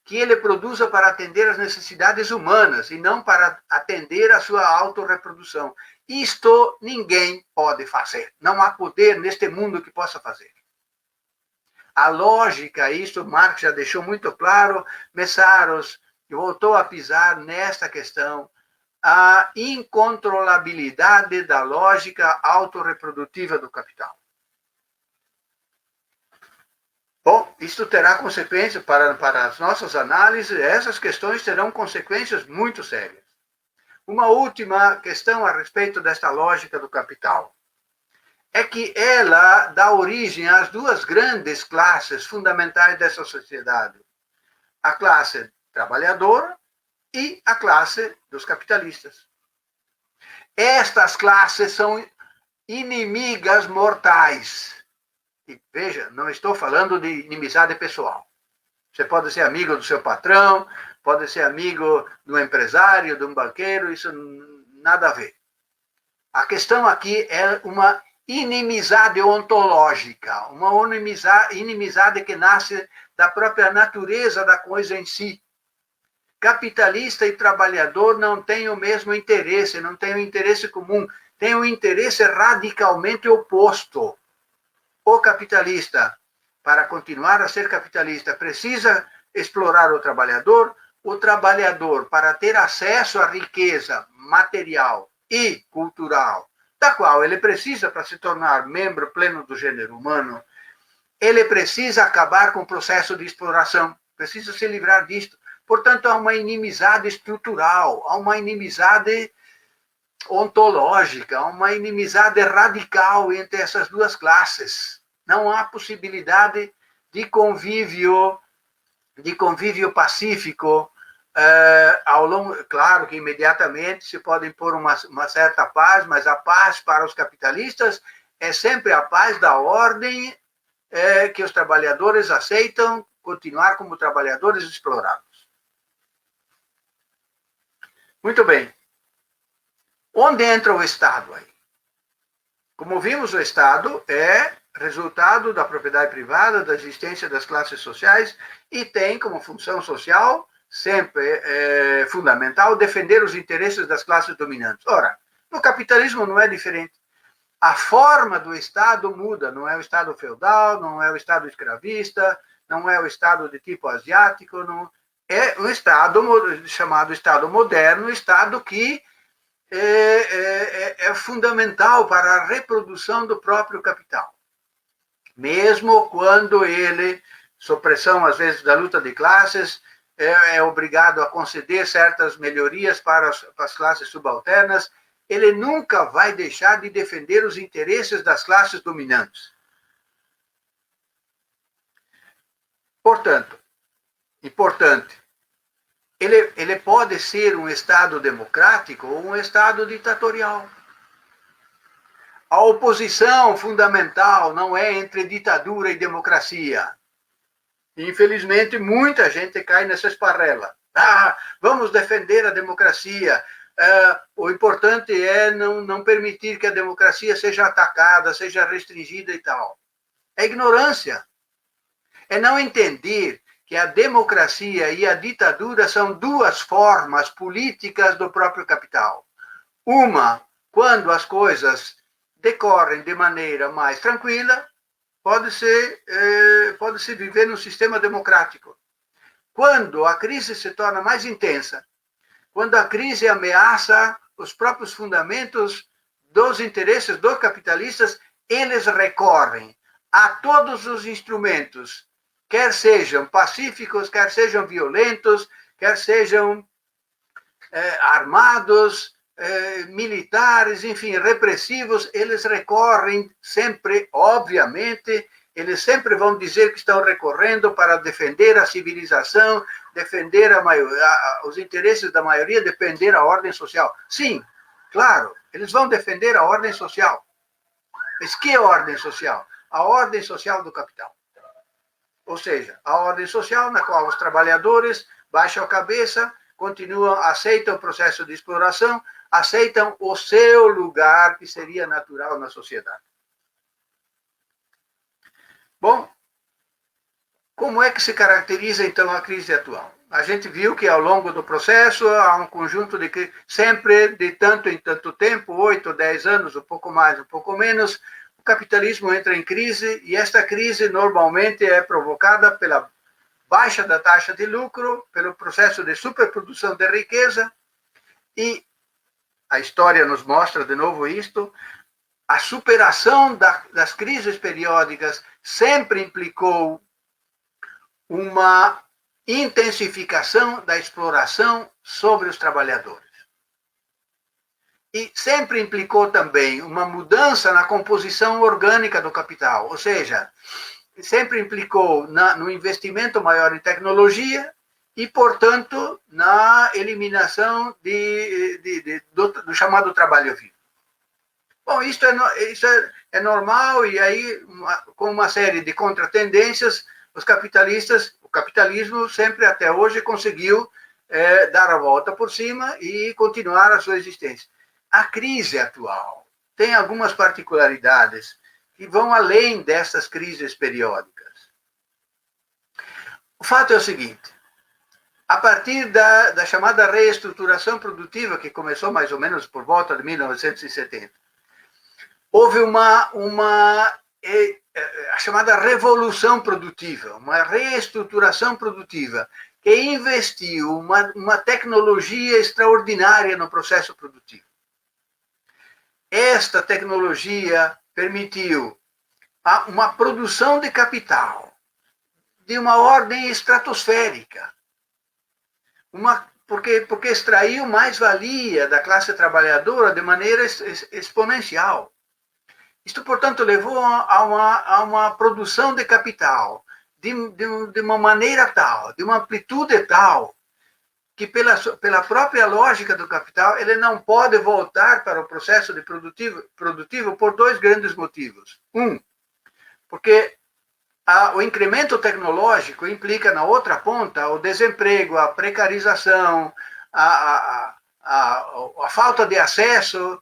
que ele produza para atender às necessidades humanas e não para atender à sua autorreprodução. Isto ninguém pode fazer. Não há poder neste mundo que possa fazer. A lógica, isso Marx já deixou muito claro, Messaros voltou a pisar nesta questão, a incontrolabilidade da lógica autorreprodutiva do capital. Bom, isto terá consequências para as nossas análises, essas questões terão consequências muito sérias. Uma última questão a respeito desta lógica do capital é que ela dá origem às duas grandes classes fundamentais dessa sociedade. A classe trabalhadora e a classe dos capitalistas. Estas classes são inimigas mortais. E veja, não estou falando de inimizade pessoal. Você pode ser amigo do seu patrão, pode ser amigo do empresário, de um banqueiro, isso nada a ver. A questão aqui é uma inimizade ontológica, uma inimizade que nasce da própria natureza da coisa em si. Capitalista e trabalhador não têm o mesmo interesse, não têm um interesse comum, têm um interesse radicalmente oposto. O capitalista, para continuar a ser capitalista, precisa explorar o trabalhador, para ter acesso à riqueza material e cultural, da qual ele precisa para se tornar membro pleno do gênero humano, ele precisa acabar com o processo de exploração, precisa se livrar disto. Portanto, há uma inimizade estrutural, há uma inimizade ontológica, uma inimizade radical entre essas duas classes. Não há possibilidade de convívio pacífico ao longo. Claro que imediatamente se pode impor uma certa paz, mas a paz para os capitalistas é sempre a paz da ordem que os trabalhadores aceitam continuar como trabalhadores explorados. Muito bem. Onde entra o Estado aí? Como vimos, o Estado é resultado da propriedade privada, da existência das classes sociais e tem como função social sempre fundamental defender os interesses das classes dominantes. Ora, no capitalismo não é diferente. A forma do Estado muda, não é o Estado feudal, não é o Estado escravista, não é o Estado de tipo asiático, não, é um Estado chamado Estado moderno, Estado que é fundamental para a reprodução do próprio capital. Mesmo quando ele, sob pressão, às vezes, da luta de classes, é obrigado a conceder certas melhorias para as classes subalternas, ele nunca vai deixar de defender os interesses das classes dominantes. Portanto, importante, ele pode ser um Estado democrático ou um Estado ditatorial. A oposição fundamental não é entre ditadura e democracia. Infelizmente, muita gente cai nessa esparrela. Vamos defender a democracia. O importante é não permitir que a democracia seja atacada, seja restringida e tal. É ignorância. É não entender que a democracia e a ditadura são duas formas políticas do próprio capital. Uma, quando as coisas decorrem de maneira mais tranquila, pode-se viver num sistema democrático. Quando a crise se torna mais intensa, quando a crise ameaça os próprios fundamentos dos interesses dos capitalistas, eles recorrem a todos os instrumentos, quer sejam pacíficos, quer sejam violentos, quer sejam armados, militares, enfim, repressivos, eles recorrem sempre, obviamente, eles sempre vão dizer que estão recorrendo para defender a civilização, defender os interesses da maioria, defender a ordem social. Sim, claro, eles vão defender a ordem social. Mas que ordem social? A ordem social do capital. Ou seja, a ordem social na qual os trabalhadores baixam a cabeça, continuam, aceitam o processo de exploração, aceitam o seu lugar que seria natural na sociedade. Bom, como é que se caracteriza, então, a crise atual? A gente viu que, ao longo do processo, há um conjunto de crises, sempre de tanto em tanto tempo, 8, 10 anos, um pouco mais, um pouco menos, o capitalismo entra em crise, e esta crise normalmente é provocada pela baixa da taxa de lucro, pelo processo de superprodução de riqueza, e a história nos mostra de novo isto. A superação das crises periódicas sempre implicou uma intensificação da exploração sobre os trabalhadores. E sempre implicou também uma mudança na composição orgânica do capital, ou seja, sempre implicou no investimento maior em tecnologia e, portanto, na eliminação do chamado trabalho vivo. Bom, isso é normal, e aí, com uma série de contratendências, o capitalismo sempre até hoje conseguiu dar a volta por cima e continuar a sua existência. A crise atual tem algumas particularidades que vão além dessas crises periódicas. O fato é o seguinte: a partir da chamada reestruturação produtiva, que começou mais ou menos por volta de 1970, houve a chamada revolução produtiva, uma reestruturação produtiva, que investiu uma tecnologia extraordinária no processo produtivo. Esta tecnologia permitiu uma produção de capital de uma ordem estratosférica, uma porque extraiu mais-valia da classe trabalhadora de maneira exponencial. Isto, portanto, levou a uma produção de capital de uma maneira tal, de uma amplitude tal, que pela própria lógica do capital, ele não pode voltar para o processo de produtivo por dois grandes motivos. Porque o incremento tecnológico implica, na outra ponta, o desemprego, a precarização, a falta de acesso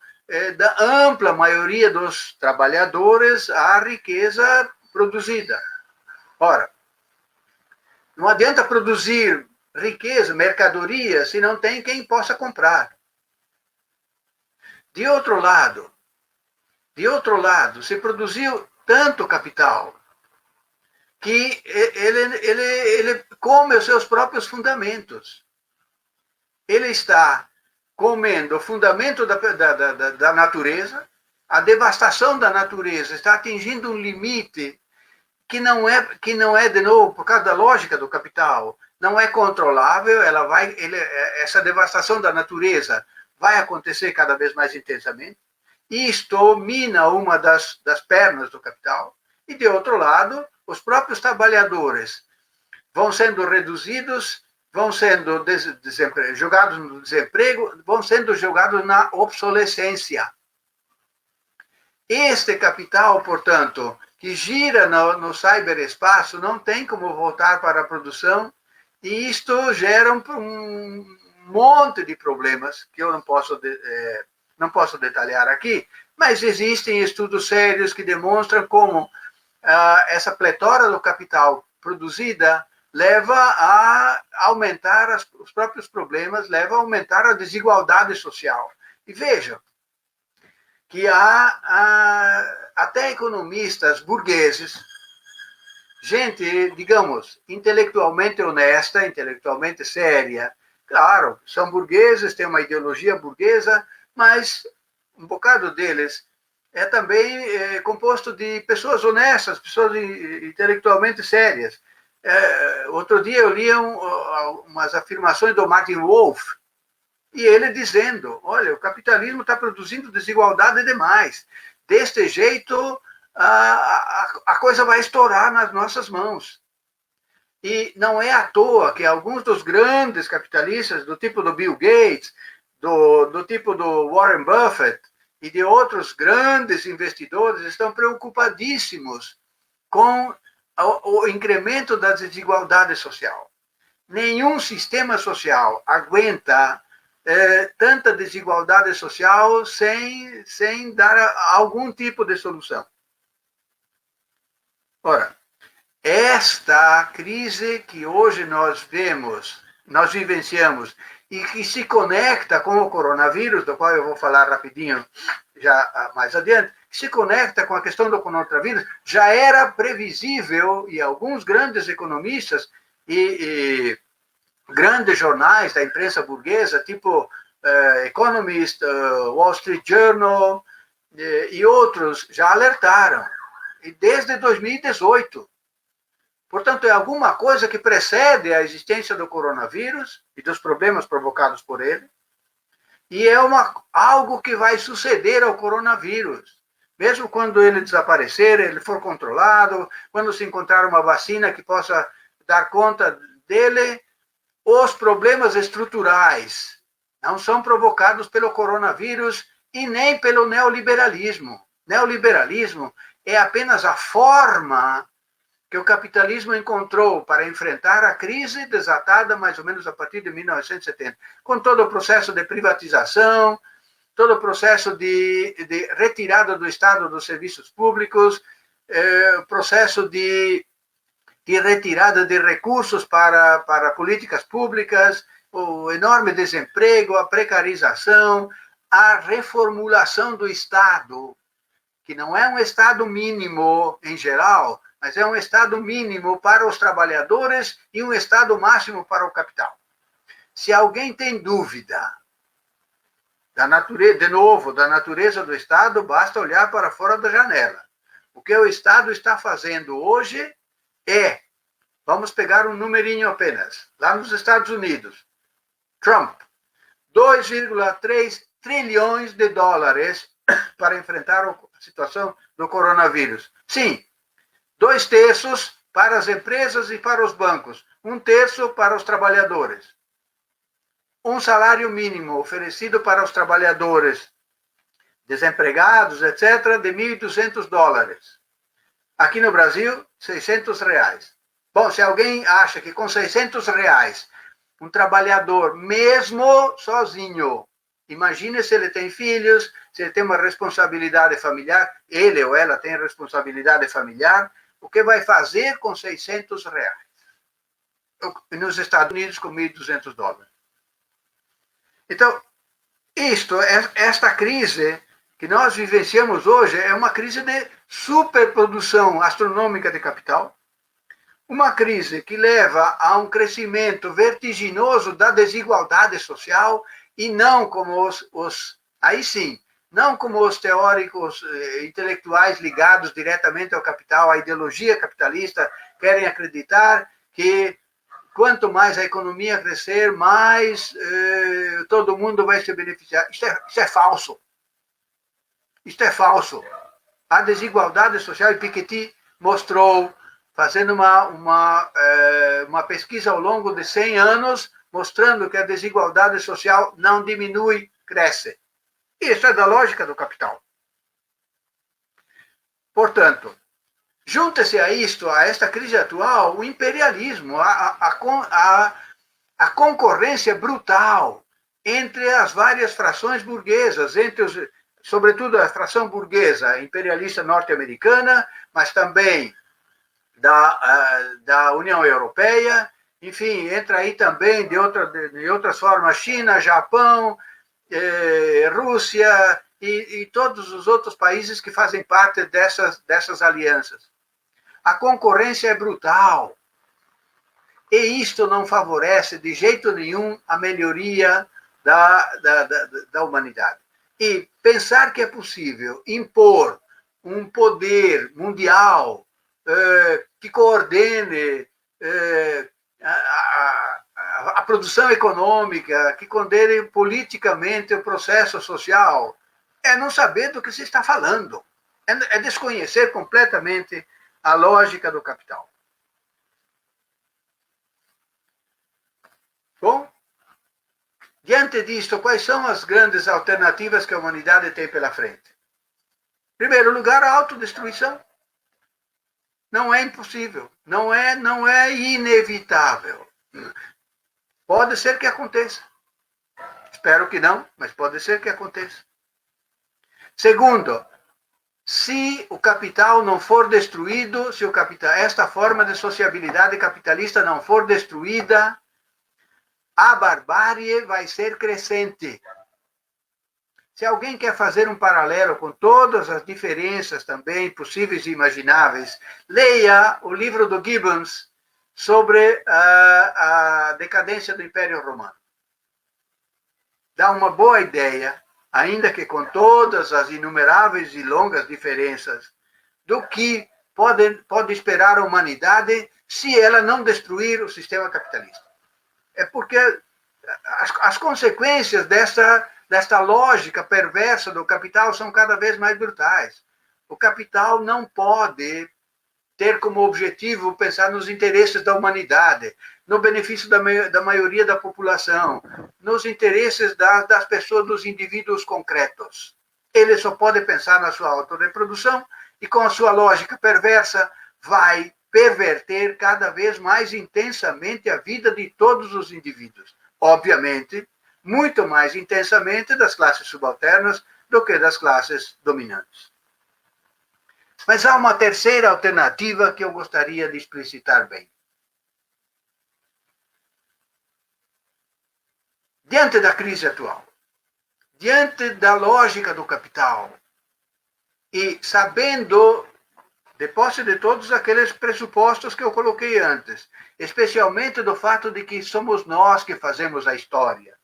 da ampla maioria dos trabalhadores à riqueza produzida. Ora, não adianta produzir riqueza, mercadoria, se não tem quem possa comprar. De outro lado, se produziu tanto capital que ele come os seus próprios fundamentos. Ele está comendo o fundamento da natureza, a devastação da natureza está atingindo um limite que não é, de novo, por causa da lógica do capital, não é controlável, essa devastação da natureza vai acontecer cada vez mais intensamente, e isto mina uma das pernas do capital, e, de outro lado, os próprios trabalhadores vão sendo reduzidos, vão sendo jogados no desemprego, vão sendo jogados na obsolescência. Este capital, portanto, que gira no cyberespaço, não tem como voltar para a produção, e isto gera um monte de problemas que eu não posso detalhar aqui, mas existem estudos sérios que demonstram como essa pletora do capital produzida leva a aumentar os próprios problemas, leva a aumentar a desigualdade social. E vejam que há até economistas burgueses, gente, digamos, intelectualmente honesta, intelectualmente séria. Claro, são burgueses, têm uma ideologia burguesa, mas um bocado deles é também composto de pessoas honestas, pessoas intelectualmente sérias. Outro dia eu li umas afirmações do Martin Wolf, e ele dizendo, olha, o capitalismo está produzindo desigualdade demais. Deste jeito, a coisa vai estourar nas nossas mãos. E não é à toa que alguns dos grandes capitalistas, do tipo do Bill Gates, do tipo do Warren Buffett e de outros grandes investidores, estão preocupadíssimos com o incremento da desigualdade social. Nenhum sistema social aguenta tanta desigualdade social sem dar algum tipo de solução. Ora, esta crise que hoje nós vivenciamos, e que se conecta com o coronavírus, do qual eu vou falar rapidinho já mais adiante, se conecta com a questão do coronavírus, já era previsível, e alguns grandes economistas e grandes jornais da imprensa burguesa, tipo Economist, Wall Street Journal e outros, já alertaram, e desde 2018. Portanto, é alguma coisa que precede a existência do coronavírus e dos problemas provocados por ele, e é algo que vai suceder ao coronavírus. Mesmo quando ele desaparecer, ele for controlado, quando se encontrar uma vacina que possa dar conta dele, os problemas estruturais não são provocados pelo coronavírus e nem pelo neoliberalismo. Neoliberalismo é apenas a forma que o capitalismo encontrou para enfrentar a crise desatada mais ou menos a partir de 1970, com todo o processo de privatização, todo o processo de retirada do Estado dos serviços públicos, processo de retirada de recursos para políticas públicas, o enorme desemprego, a precarização, a reformulação do Estado, que não é um Estado mínimo em geral, mas é um Estado mínimo para os trabalhadores e um Estado máximo para o capital. Se alguém tem dúvida da natureza do Estado, basta olhar para fora da janela. O que o Estado está fazendo hoje vamos pegar um numerinho apenas, lá nos Estados Unidos, Trump, 2,3 trilhões de dólares para enfrentar a situação do coronavírus. Sim, 2/3 para as empresas e para os bancos, 1/3 para os trabalhadores. Um salário mínimo oferecido para os trabalhadores desempregados, etc., de 1.200 dólares. Aqui no Brasil, 600 reais. Bom, se alguém acha que com 600 reais, um trabalhador, mesmo sozinho, imagine se ele tem filhos, se ele tem uma responsabilidade familiar, ele ou ela tem responsabilidade familiar, o que vai fazer com 600 reais? Nos Estados Unidos, com 1.200 dólares. Então, esta crise que nós vivenciamos hoje é uma crise de superprodução astronômica de capital, uma crise que leva a um crescimento vertiginoso da desigualdade social e não como aí sim, não como os teóricos intelectuais ligados diretamente ao capital, à ideologia capitalista, querem acreditar que quanto mais a economia crescer, mais todo mundo vai se beneficiar. Isso é falso. Isto é falso. A desigualdade social, e Piketty mostrou, fazendo uma pesquisa ao longo de 100 anos, mostrando que a desigualdade social não diminui, cresce. Isso é da lógica do capital. Portanto, junta-se a isto, a esta crise atual, o imperialismo, a concorrência brutal entre as várias frações burguesas, sobretudo a fração burguesa imperialista norte-americana, mas também da União Europeia, enfim, entra aí também de outras formas China, Japão, Rússia e todos os outros países que fazem parte dessas alianças. A concorrência é brutal. E isto não favorece de jeito nenhum a melhoria da humanidade. E pensar que é possível impor um poder mundial que coordene a produção econômica, que coordene politicamente o processo social, é não saber do que se está falando. É desconhecer completamente a lógica do capital. Bom, diante disto, quais são as grandes alternativas que a humanidade tem pela frente? Em primeiro lugar, a autodestruição. Não é impossível, não é inevitável. Pode ser que aconteça. Espero que não, mas pode ser que aconteça. Segundo, se o capital não for destruído, se esta forma de sociabilidade capitalista não for destruída, a barbárie vai ser crescente. Se alguém quer fazer um paralelo com todas as diferenças também possíveis e imagináveis, leia o livro do Gibbons sobre a decadência do Império Romano. Dá uma boa ideia, ainda que com todas as inumeráveis e longas diferenças, do que pode esperar a humanidade se ela não destruir o sistema capitalista. É porque as consequências desta lógica perversa do capital são cada vez mais brutais. O capital não pode ter como objetivo pensar nos interesses da humanidade, no benefício da maioria da população, nos interesses das pessoas, dos indivíduos concretos. Ele só pode pensar na sua autorreprodução e, com a sua lógica perversa, vai perverter cada vez mais intensamente a vida de todos os indivíduos. Obviamente, muito mais intensamente das classes subalternas do que das classes dominantes. Mas há uma terceira alternativa que eu gostaria de explicitar bem. Diante da crise atual, diante da lógica do capital, e sabendo, de posse de todos aqueles pressupostos que eu coloquei antes, especialmente do fato de que somos nós que fazemos a história,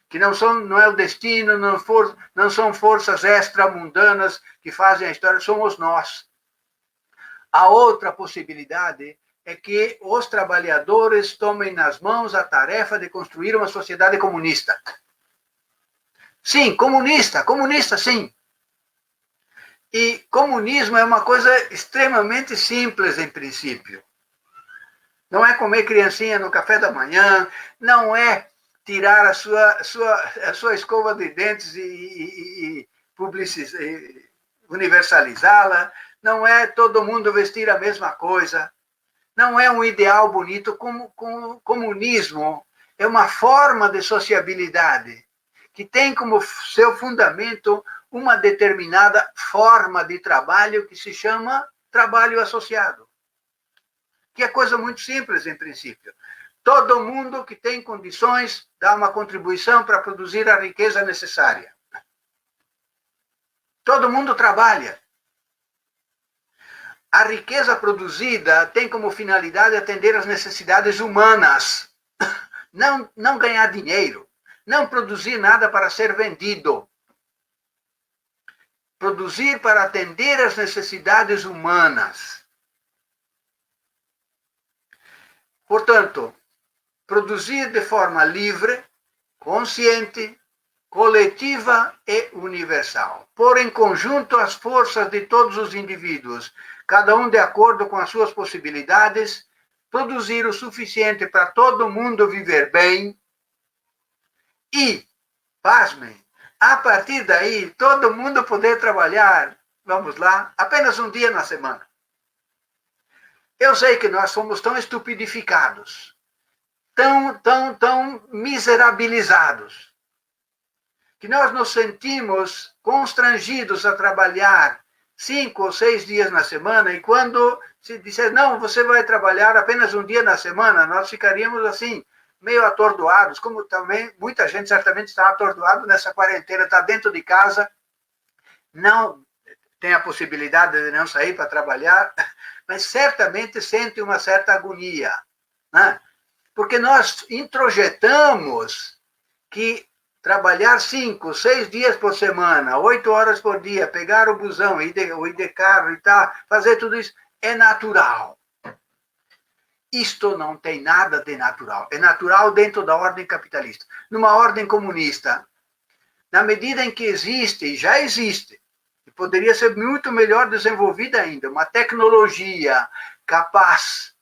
que não é o destino, não são forças extramundanas que fazem a história, somos nós. A outra possibilidade é que os trabalhadores tomem nas mãos a tarefa de construir uma sociedade comunista. Sim, comunista, sim. E comunismo é uma coisa extremamente simples, em princípio. Não é comer criancinha no café da manhã, não é tirar a sua escova de dentes e universalizá-la, não é todo mundo vestir a mesma coisa, não é um ideal bonito. Como comunismo é uma forma de sociabilidade que tem como seu fundamento uma determinada forma de trabalho que se chama trabalho associado, que é coisa muito simples, em princípio. Todo mundo que tem condições dá uma contribuição para produzir a riqueza necessária. Todo mundo trabalha. A riqueza produzida tem como finalidade atender às necessidades humanas, não ganhar dinheiro, não produzir nada para ser vendido. Produzir para atender às necessidades humanas. Portanto, produzir de forma livre, consciente, coletiva e universal. Pôr em conjunto as forças de todos os indivíduos, cada um de acordo com as suas possibilidades, produzir o suficiente para todo mundo viver bem e, pasmem, a partir daí, todo mundo poder trabalhar, vamos lá, apenas um dia na semana. Eu sei que nós somos tão estupidificados, tão miserabilizados, que nós nos sentimos constrangidos a trabalhar 5 ou 6 dias na semana, e quando se disser, não, você vai trabalhar apenas um dia na semana, nós ficaríamos assim, meio atordoados, como também muita gente certamente está atordoado nessa quarentena, está dentro de casa, não tem a possibilidade de não sair para trabalhar, mas certamente sente uma certa agonia, né? Porque nós introjetamos que trabalhar 5, 6 dias por semana, 8 horas por dia, pegar o busão, ir de carro e tal, fazer tudo isso, é natural. Isto não tem nada de natural. É natural dentro da ordem capitalista. Numa ordem comunista, na medida em que existe, e já existe, e poderia ser muito melhor desenvolvida ainda, uma tecnologia capaz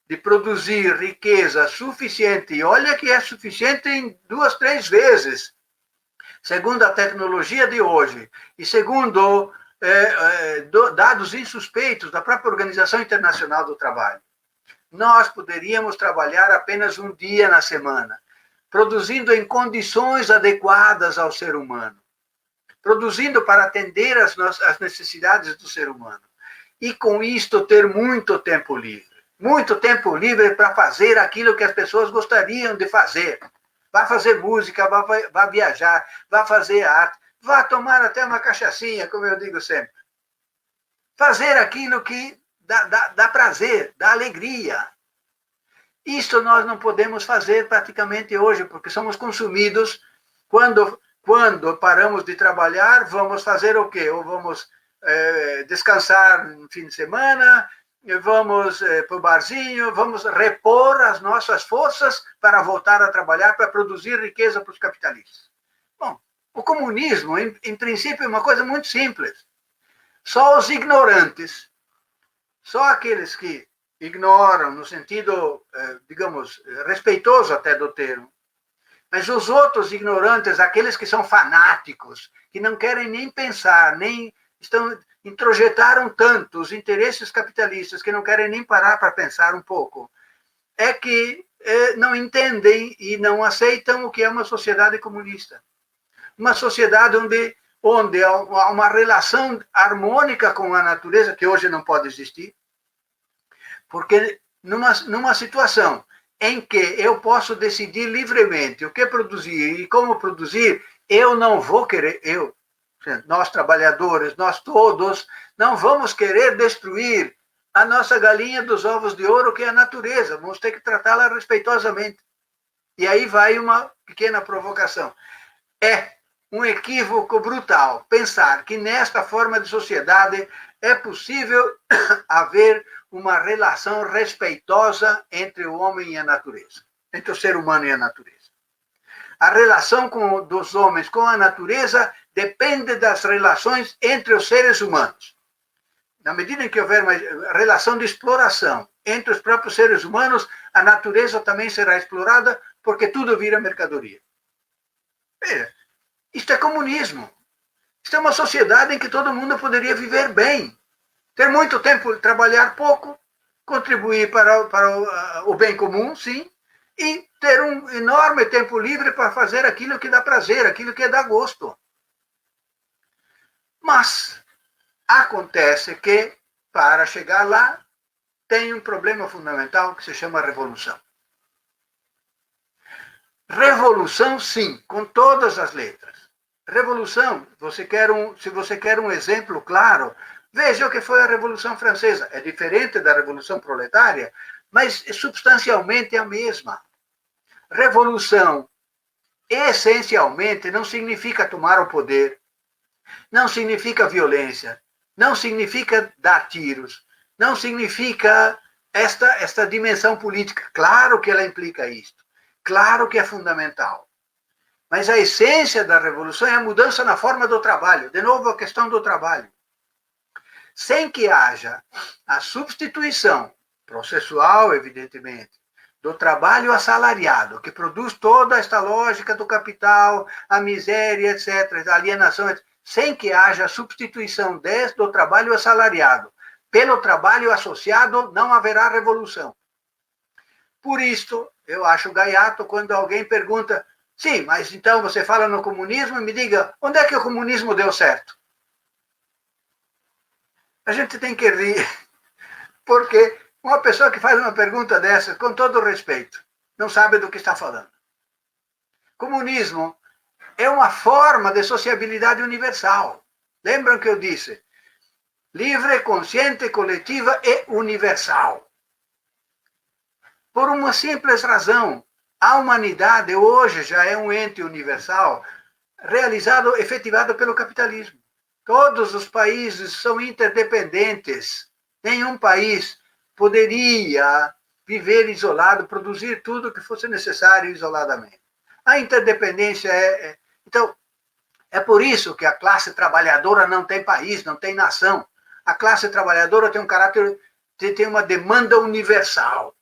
de produzir riqueza suficiente, e olha que é suficiente em 2, 3 vezes, segundo a tecnologia de hoje, e segundo dados insuspeitos da própria Organização Internacional do Trabalho. Nós poderíamos trabalhar apenas um dia na semana, produzindo em condições adequadas ao ser humano, produzindo para atender as necessidades do ser humano, e com isto ter muito tempo livre para fazer aquilo que as pessoas gostariam de fazer. Vá fazer música, vá viajar, vá fazer arte, vá tomar até uma cachaçinha, como eu digo sempre. Fazer aquilo que dá prazer, dá alegria. Isso nós não podemos fazer praticamente hoje, porque somos consumidos. Quando paramos de trabalhar, vamos fazer o quê? Ou vamos descansar no fim de semana, vamos para o barzinho, vamos repor as nossas forças para voltar a trabalhar, para produzir riqueza para os capitalistas. Bom, o comunismo, em princípio, é uma coisa muito simples. Só os ignorantes, só aqueles que ignoram, no sentido, digamos, respeitoso até do termo, mas os outros ignorantes, aqueles que são fanáticos, que não querem nem pensar, nem introjetaram tanto os interesses capitalistas que não querem nem parar para pensar um pouco, é que não entendem e não aceitam o que é uma sociedade comunista. Uma sociedade onde há uma relação harmônica com a natureza, que hoje não pode existir, porque numa situação em que eu posso decidir livremente o que produzir e como produzir, eu não vou querer, nós trabalhadores, nós todos, não vamos querer destruir a nossa galinha dos ovos de ouro, que é a natureza. Vamos ter que tratá-la respeitosamente. E aí vai uma pequena provocação. um equívoco brutal pensar que nesta forma de sociedade é possível haver uma relação respeitosa entre o homem e a natureza, entre o ser humano e a natureza. A relação dos homens com a natureza depende das relações entre os seres humanos. Na medida em que houver uma relação de exploração entre os próprios seres humanos, a natureza também será explorada, porque tudo vira mercadoria. Veja, isto é comunismo. Isto é uma sociedade em que todo mundo poderia viver bem, ter muito tempo, trabalhar pouco, contribuir para o bem comum, sim, e ter um enorme tempo livre para fazer aquilo que dá prazer, aquilo que dá gosto. Mas acontece que, para chegar lá, tem um problema fundamental que se chama revolução. Revolução, sim, com todas as letras. Revolução, se você quer um exemplo claro, veja o que foi a Revolução Francesa. É diferente da Revolução Proletária, mas substancialmente é a mesma. Revolução, essencialmente, não significa tomar o poder, não significa violência, não significa dar tiros, não significa esta dimensão política. Claro que ela implica isto, claro que é fundamental. Mas a essência da revolução é a mudança na forma do trabalho. De novo, a questão do trabalho. Sem que haja a substituição processual, evidentemente, do trabalho assalariado, que produz toda esta lógica do capital, a miséria, etc., a alienação, etc., sem que haja a substituição do trabalho assalariado pelo trabalho associado, não haverá revolução. Por isto, eu acho gaiato quando alguém pergunta: sim, mas então você fala no comunismo e me diga, onde é que o comunismo deu certo? A gente tem que rir, porque uma pessoa que faz uma pergunta dessa, com todo respeito, não sabe do que está falando. Comunismo é uma forma de sociabilidade universal. Lembram que eu disse? Livre, consciente, coletiva e universal. Por uma simples razão. A humanidade hoje já é um ente universal efetivado pelo capitalismo. Todos os países são interdependentes. Nenhum país poderia viver isolado, produzir tudo o que fosse necessário isoladamente. A interdependência Então, é por isso que a classe trabalhadora não tem país, não tem nação. A classe trabalhadora tem um caráter, tem uma demanda universal.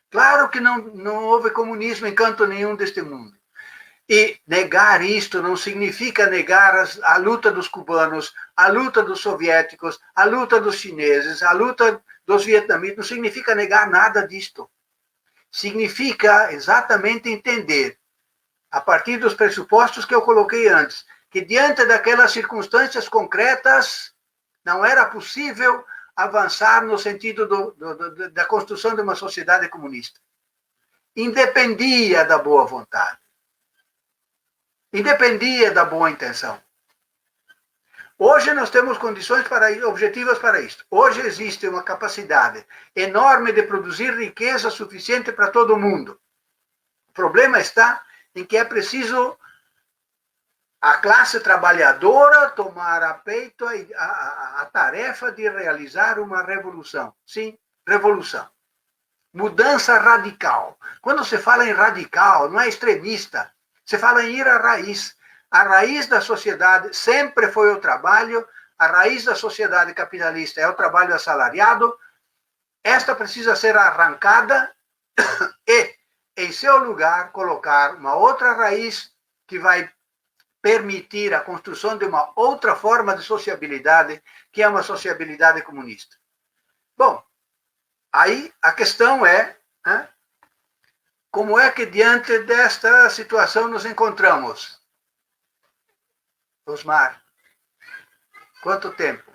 Claro que não houve comunismo em canto nenhum deste mundo. E negar isto não significa negar a luta dos cubanos, a luta dos soviéticos, a luta dos chineses, a luta dos vietnamitas. Não significa negar nada disto. Significa exatamente entender, a partir dos pressupostos que eu coloquei antes, que diante daquelas circunstâncias concretas não era possível avançar no sentido da construção de uma sociedade comunista. Independia da boa vontade. Independia da boa intenção. Hoje nós temos condições objetivas para isso. Hoje existe uma capacidade enorme de produzir riqueza suficiente para todo mundo. O problema está em que é preciso a classe trabalhadora tomar a peito a tarefa de realizar uma revolução. Sim, revolução. Mudança radical. Quando se fala em radical, não é extremista. Se fala em ir à raiz. A raiz da sociedade sempre foi o trabalho, a raiz da sociedade capitalista é o trabalho assalariado. Esta precisa ser arrancada e, em seu lugar, colocar uma outra raiz que vai permitir a construção de uma outra forma de sociabilidade, que é uma sociabilidade comunista. Bom, aí a questão é, como é que diante desta situação nos encontramos? Osmar, quanto tempo?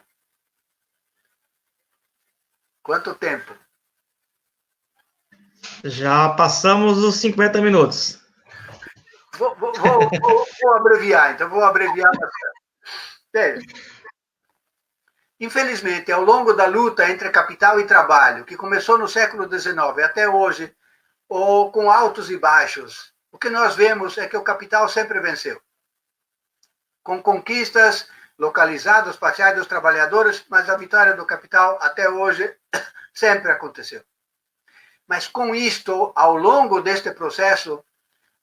Quanto tempo? Já passamos os 50 minutos. Vou abreviar, então vou abreviar bastante. Infelizmente, ao longo da luta entre capital e trabalho, que começou no século XIX até hoje, ou com altos e baixos, o que nós vemos é que o capital sempre venceu. com conquistas localizadas, parciais dos trabalhadores, mas a vitória do capital até hoje sempre aconteceu. Mas com isto, ao longo deste processo,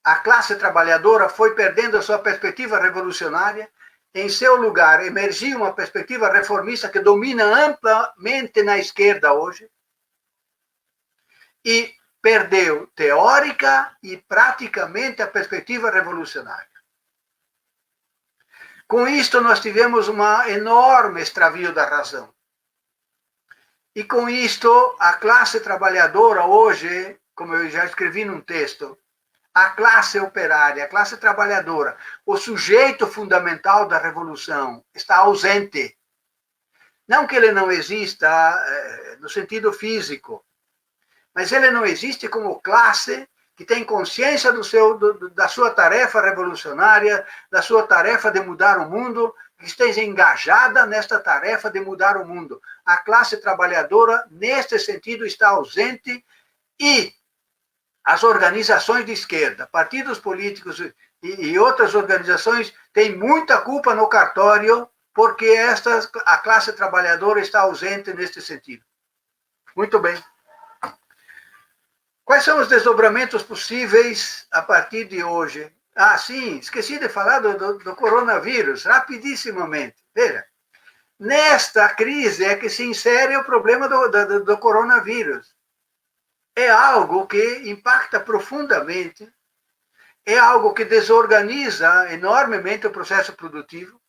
a classe trabalhadora foi perdendo a sua perspectiva revolucionária. Em seu lugar, emergiu uma perspectiva reformista que domina amplamente na esquerda hoje e perdeu teórica e praticamente a perspectiva revolucionária. Com isto, nós tivemos um enorme extravio da razão. E com isto, a classe trabalhadora hoje, como eu já escrevi num texto, a classe operária, a classe trabalhadora, o sujeito fundamental da revolução está ausente. Não que ele não exista no sentido físico, mas ele não existe como classe que tem consciência da sua tarefa revolucionária, da sua tarefa de mudar o mundo, que esteja engajada nesta tarefa de mudar o mundo. A classe trabalhadora, neste sentido, está ausente e as organizações de esquerda, partidos políticos e outras organizações têm muita culpa no cartório porque a classe trabalhadora está ausente neste sentido. Muito bem. Quais são os desdobramentos possíveis a partir de hoje? Ah, sim, esqueci de falar do coronavírus, rapidissimamente. Veja, nesta crise é que se insere o problema do coronavírus. É algo que impacta profundamente, é algo que desorganiza enormemente o processo produtivo,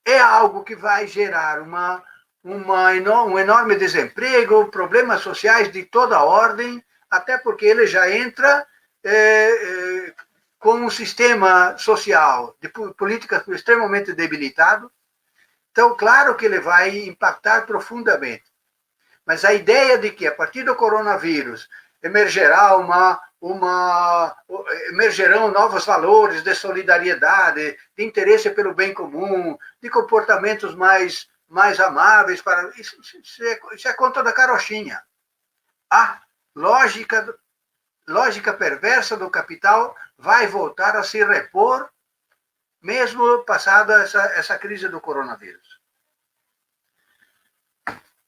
é algo que vai gerar um enorme desemprego, problemas sociais de toda ordem, até porque ele já entra com um sistema social de políticas extremamente debilitado. Então, claro que ele vai impactar profundamente. Mas a ideia de que, a partir do coronavírus, emergerão novos valores de solidariedade, de interesse pelo bem comum, de comportamentos mais amáveis. Isso é conta da carochinha. A lógica perversa do capital vai voltar a se repor, mesmo passada essa crise do coronavírus.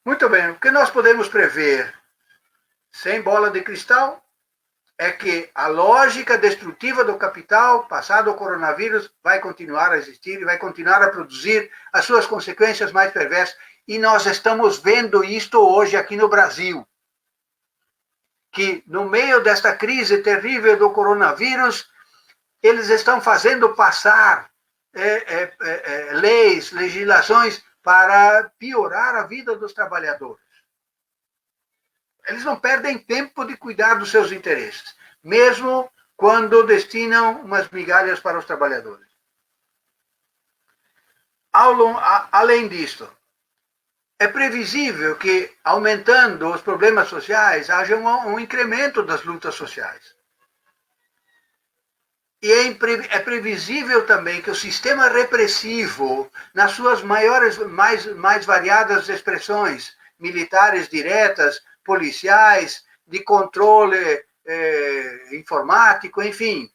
Muito bem, o que nós podemos prever, sem bola de cristal, é que a lógica destrutiva do capital, passado o coronavírus, vai continuar a existir e vai continuar a produzir as suas consequências mais perversas. E nós estamos vendo isto hoje aqui no Brasil. Que no meio desta crise terrível do coronavírus, eles estão fazendo passar leis, legislações para piorar a vida dos trabalhadores. Eles não perdem tempo de cuidar dos seus interesses, mesmo quando destinam umas migalhas para os trabalhadores. Além disto, é previsível que, aumentando os problemas sociais, haja um incremento das lutas sociais. E é previsível também que o sistema repressivo, nas suas mais variadas expressões, militares diretas, policiais, de controle informático, enfim,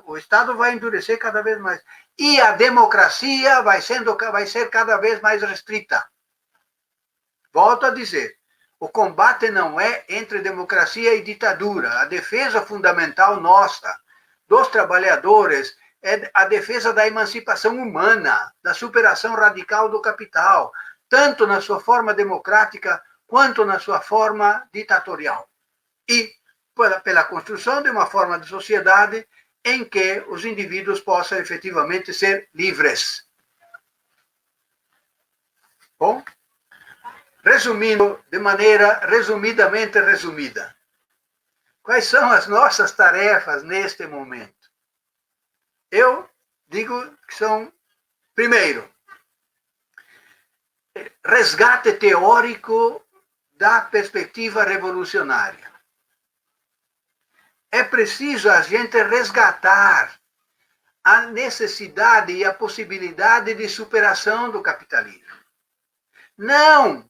o Estado vai endurecer cada vez mais. E a democracia vai ser cada vez mais restrita. Volto a dizer, o combate não é entre democracia e ditadura. A defesa fundamental nossa, dos trabalhadores, é a defesa da emancipação humana, da superação radical do capital, tanto na sua forma democrática quanto na sua forma ditatorial. E pela construção de uma forma de sociedade em que os indivíduos possam efetivamente ser livres. Bom? Resumindo, de maneira resumidamente resumida, quais são as nossas tarefas neste momento? Eu digo que são, primeiro, resgate teórico da perspectiva revolucionária. É preciso a gente resgatar a necessidade e a possibilidade de superação do capitalismo. Não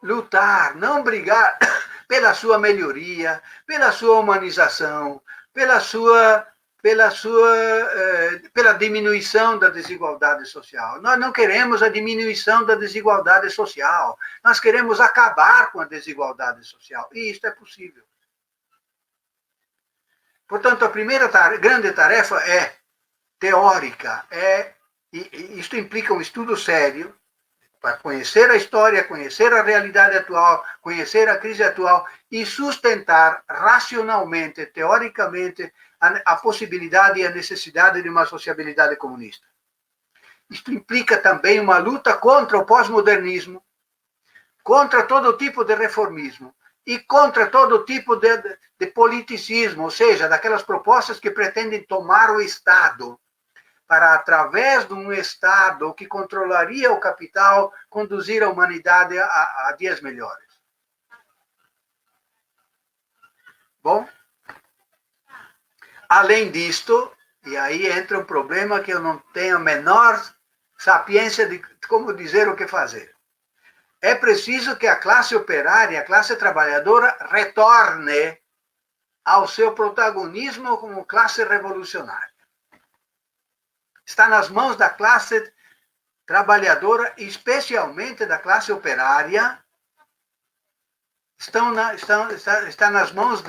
lutar, não brigar pela sua melhoria, pela sua humanização, pela sua pela diminuição da desigualdade social. Nós não queremos a diminuição da desigualdade social. Nós queremos acabar com a desigualdade social. E isto é possível. Portanto, a primeira grande tarefa é teórica. Isto implica um estudo sério para conhecer a história, conhecer a realidade atual, conhecer a crise atual e sustentar racionalmente, teoricamente, a possibilidade e a necessidade de uma sociabilidade comunista. Isto implica também uma luta contra o pós-modernismo, contra todo tipo de reformismo e contra todo tipo de politicismo, ou seja, daquelas propostas que pretendem tomar o Estado para, através de um Estado que controlaria o capital, conduzir a humanidade a dias melhores. Bom, além disto, e aí entra um problema que eu não tenho a menor sapiência de como dizer o que fazer. É preciso que a classe operária, a classe trabalhadora, retorne ao seu protagonismo como classe revolucionária. Está nas mãos da classe trabalhadora, especialmente da classe operária. Estão nas mãos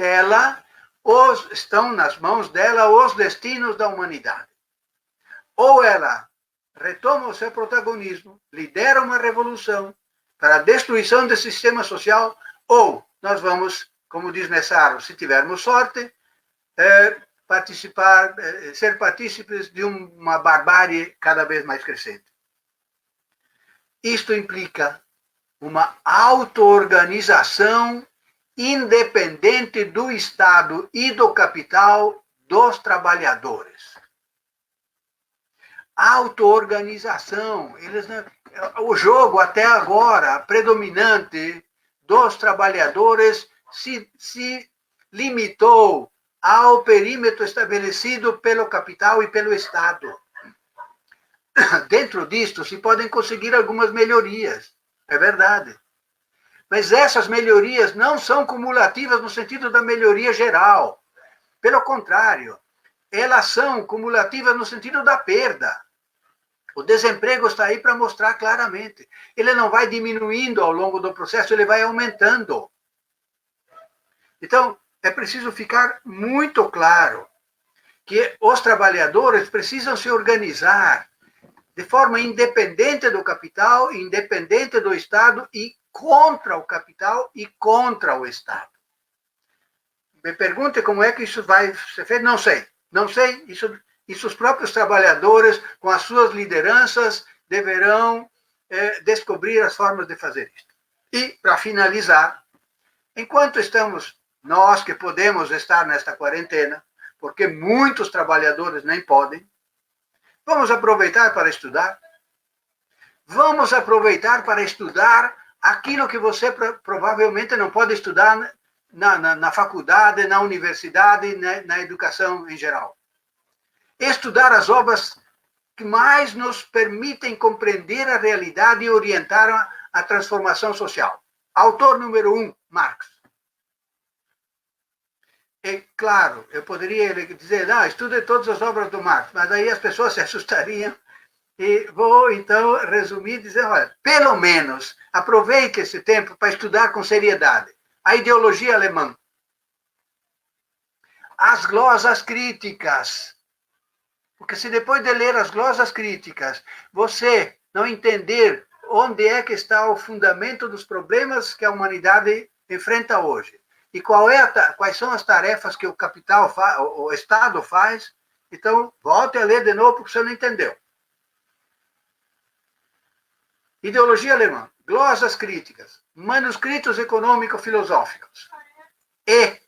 dela os destinos da humanidade. Ou ela retoma o seu protagonismo, lidera uma revolução para a destruição do sistema social, ou nós vamos, como diz Messaro, se tivermos sorte, ser partícipes de uma barbárie cada vez mais crescente. Isto implica uma auto-organização independente do Estado e do capital dos trabalhadores. Auto-organização. O jogo, até agora, predominante dos trabalhadores se limitou ao perímetro estabelecido pelo capital e pelo Estado. Dentro disto, se podem conseguir algumas melhorias, é verdade. Mas essas melhorias não são cumulativas no sentido da melhoria geral. Pelo contrário, elas são cumulativas no sentido da perda. O desemprego está aí para mostrar claramente. Ele não vai diminuindo ao longo do processo, ele vai aumentando. Então, é preciso ficar muito claro que os trabalhadores precisam se organizar de forma independente do capital, independente do Estado e contra o capital e contra o Estado. Me pergunte como é que isso vai ser feito? Não sei. Não sei. Isso os próprios trabalhadores, com as suas lideranças, deverão descobrir as formas de fazer isso. E, para finalizar, enquanto estamos, nós que podemos estar nesta quarentena, porque muitos trabalhadores nem podem, vamos aproveitar para estudar. Vamos aproveitar para estudar aquilo que você provavelmente não pode estudar na faculdade, na universidade, na educação em geral. Estudar as obras que mais nos permitem compreender a realidade e orientar a transformação social. Autor número 1, Marx. É claro, eu poderia dizer, estude todas as obras do Marx, mas aí as pessoas se assustariam. E vou, então, resumir e dizer, olha, pelo menos, aproveite esse tempo para estudar com seriedade a ideologia alemã, as glosas críticas. Porque se depois de ler as glosas críticas, você não entender onde é que está o fundamento dos problemas que a humanidade enfrenta hoje, e quais são as tarefas que o capital o Estado faz, então volte a ler de novo porque você não entendeu. Ideologia alemã, glosas críticas, manuscritos econômico-filosóficos e,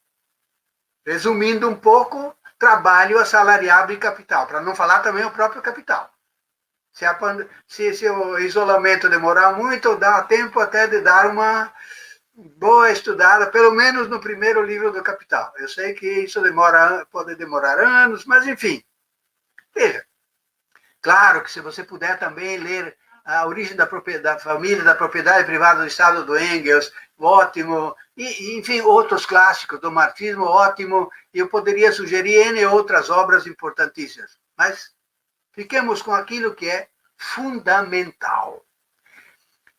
resumindo um pouco, trabalho assalariado e capital, para não falar também o próprio capital. Se o isolamento demorar muito, dá tempo até de dar uma boa estudada, pelo menos no primeiro livro do Capital. Eu sei que isso pode demorar anos, mas enfim. Veja, claro que se você puder também ler A Origem da Família, da Propriedade Privada do Estado, do Engels, ótimo, e, enfim, outros clássicos do marxismo, ótimo, e eu poderia sugerir N outras obras importantíssimas, mas fiquemos com aquilo que é fundamental.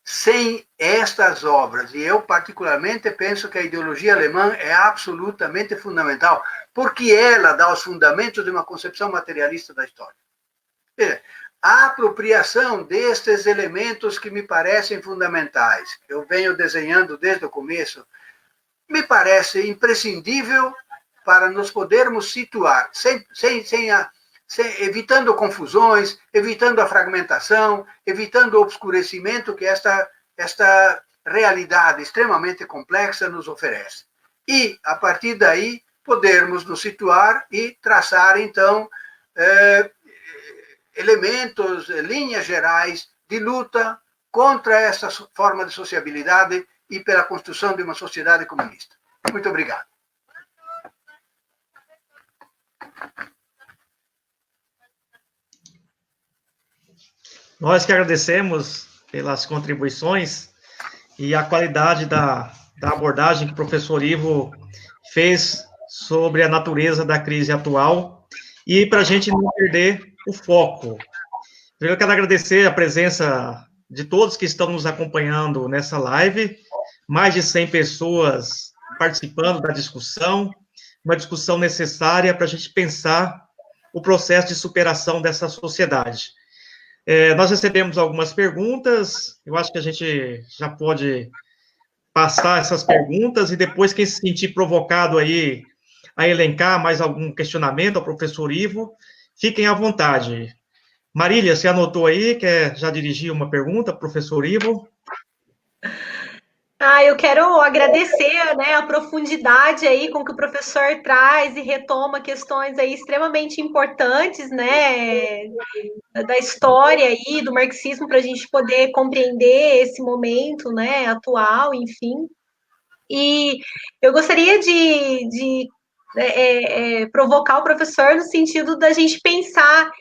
Sem estas obras, e eu particularmente penso que a ideologia alemã é absolutamente fundamental, porque ela dá os fundamentos de uma concepção materialista da história. A apropriação destes elementos que me parecem fundamentais, que eu venho desenhando desde o começo, me parece imprescindível para nos podermos situar, evitando confusões, evitando a fragmentação, evitando o obscurecimento que esta realidade extremamente complexa nos oferece. E, a partir daí, podermos nos situar e traçar, então, elementos, linhas gerais de luta contra essa forma de sociabilidade e pela construção de uma sociedade comunista. Muito obrigado. Nós que agradecemos pelas contribuições e a qualidade da abordagem que o professor Ivo fez sobre a natureza da crise atual e para a gente não perder o foco. Eu quero agradecer a presença de todos que estão nos acompanhando nessa live, mais de 100 pessoas participando da discussão, uma discussão necessária para a gente pensar o processo de superação dessa sociedade. Nós recebemos algumas perguntas, eu acho que a gente já pode passar essas perguntas e depois quem se sentir provocado aí a elencar mais algum questionamento ao professor Ivo, fiquem à vontade. Marília, você anotou aí, quer já dirigir uma pergunta, professor Ivo? Eu quero agradecer, né, a profundidade aí com que o professor traz e retoma questões aí extremamente importantes, né, da história aí, do marxismo, para a gente poder compreender esse momento, né, atual, enfim. E eu gostaria de provocar o professor no sentido da gente pensar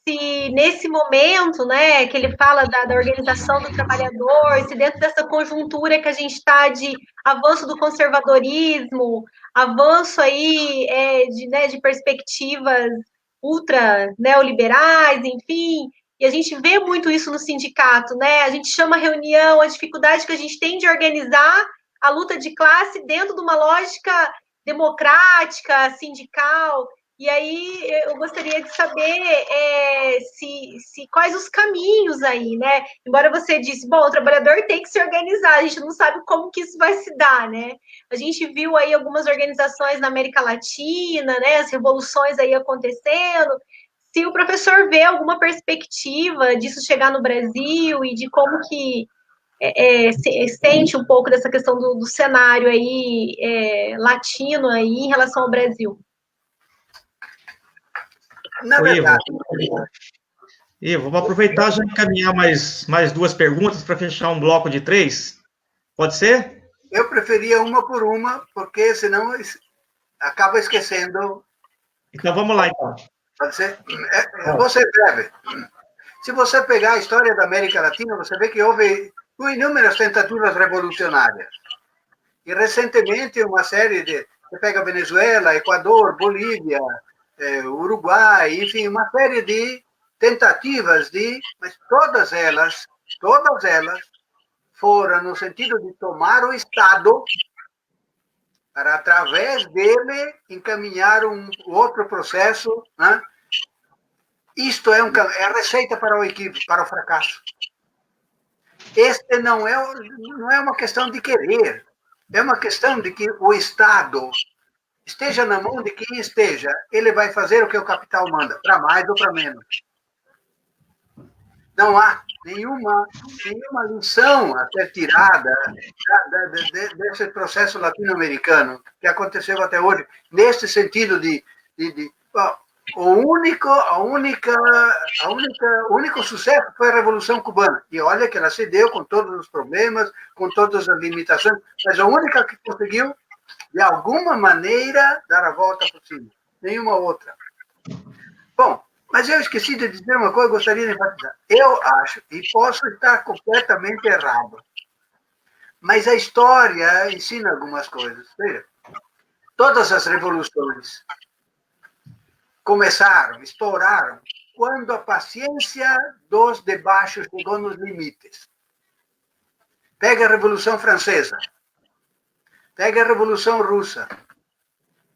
se nesse momento, né, que ele fala da organização do trabalhador, se dentro dessa conjuntura que a gente está de avanço do conservadorismo, avanço aí de perspectivas ultra neoliberais, enfim, e a gente vê muito isso no sindicato, né? A gente chama reunião, a dificuldade que a gente tem de organizar a luta de classe dentro de uma lógica democrática, sindical. E aí eu gostaria de saber quais os caminhos aí, né? Embora você disse, bom, o trabalhador tem que se organizar, a gente não sabe como que isso vai se dar, né? A gente viu aí algumas organizações na América Latina, né? As revoluções aí acontecendo. Se o professor vê alguma perspectiva disso chegar no Brasil e de como que sente um pouco dessa questão do cenário aí latino aí em relação ao Brasil. Na verdade, Ivo, vamos aproveitar e já encaminhar mais duas perguntas para fechar um bloco de 3. Pode ser? Eu preferia uma por uma, porque senão acaba esquecendo. Então vamos lá, então. Pode ser? Eu vou ser breve. Se você pegar a história da América Latina, você vê que houve inúmeras tentativas revolucionárias. E recentemente uma série de... Você pega Venezuela, Equador, Bolívia, Uruguai, enfim, uma série de tentativas mas todas elas foram no sentido de tomar o Estado para, através dele, encaminhar um outro processo, né? Isto é a receita para o equívoco, para o fracasso. Este não é uma questão de querer, é uma questão de que o Estado esteja na mão de quem esteja, ele vai fazer o que o capital manda, para mais ou para menos. Não há nenhuma lição a ser tirada desse processo latino-americano que aconteceu até hoje, nesse sentido o único sucesso foi a Revolução Cubana. E olha que ela se deu com todos os problemas, com todas as limitações, mas a única que conseguiu, de alguma maneira, dar a volta por cima. Nenhuma outra. Bom, mas eu esqueci de dizer uma coisa, gostaria de enfatizar. Eu acho, e posso estar completamente errado, Mas a história ensina algumas coisas. Veja, todas as revoluções começaram, estouraram, quando a paciência dos de baixo chegou nos limites. Pega a Revolução Francesa, pega a Revolução Russa,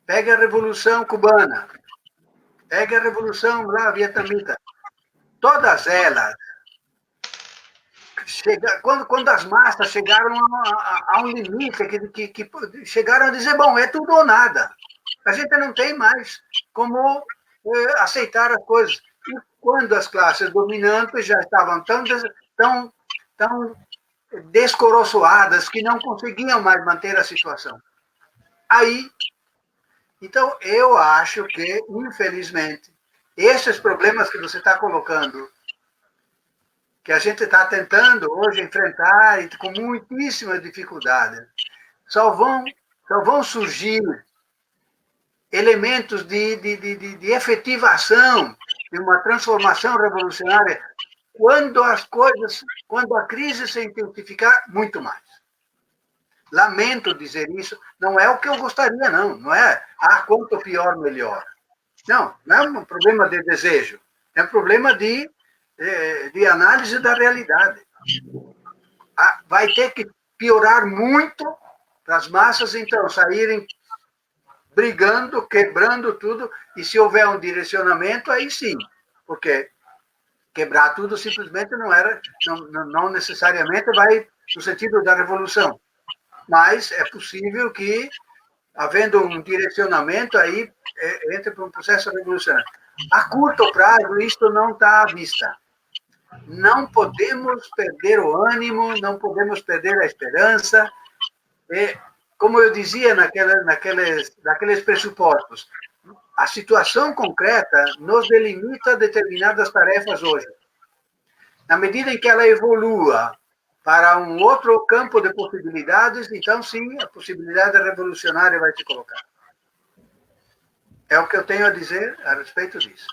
pega a Revolução Cubana, pega a Revolução lá vietnamita. Todas elas, quando as massas chegaram a um limite, que chegaram a dizer, bom, é tudo ou nada. A gente não tem mais como aceitar as coisas. E quando as classes dominantes já estavam tão descoroçoadas que não conseguiam mais manter a situação. Aí, então, eu acho que, infelizmente, esses problemas que você está colocando, que a gente está tentando hoje enfrentar e com muitíssima dificuldade, só vão surgir elementos de efetivação de uma transformação revolucionária quando a crise se intensificar muito mais. Lamento dizer isso, não é o que eu gostaria, não é, quanto pior, melhor. Não é um problema de desejo, é um problema de análise da realidade. Vai ter que piorar muito para as massas, então, saírem brigando, quebrando tudo, e se houver um direcionamento, aí sim, porque quebrar tudo simplesmente não necessariamente vai no sentido da revolução, mas é possível que, havendo um direcionamento, aí entre para um processo revolucionário. A curto prazo, isto não está à vista. Não podemos perder o ânimo, não podemos perder a esperança. Como eu dizia naqueles pressupostos, a situação concreta nos delimita determinadas tarefas hoje. Na medida em que ela evolua para um outro campo de possibilidades, então sim, a possibilidade revolucionária vai se colocar. É o que eu tenho a dizer a respeito disso.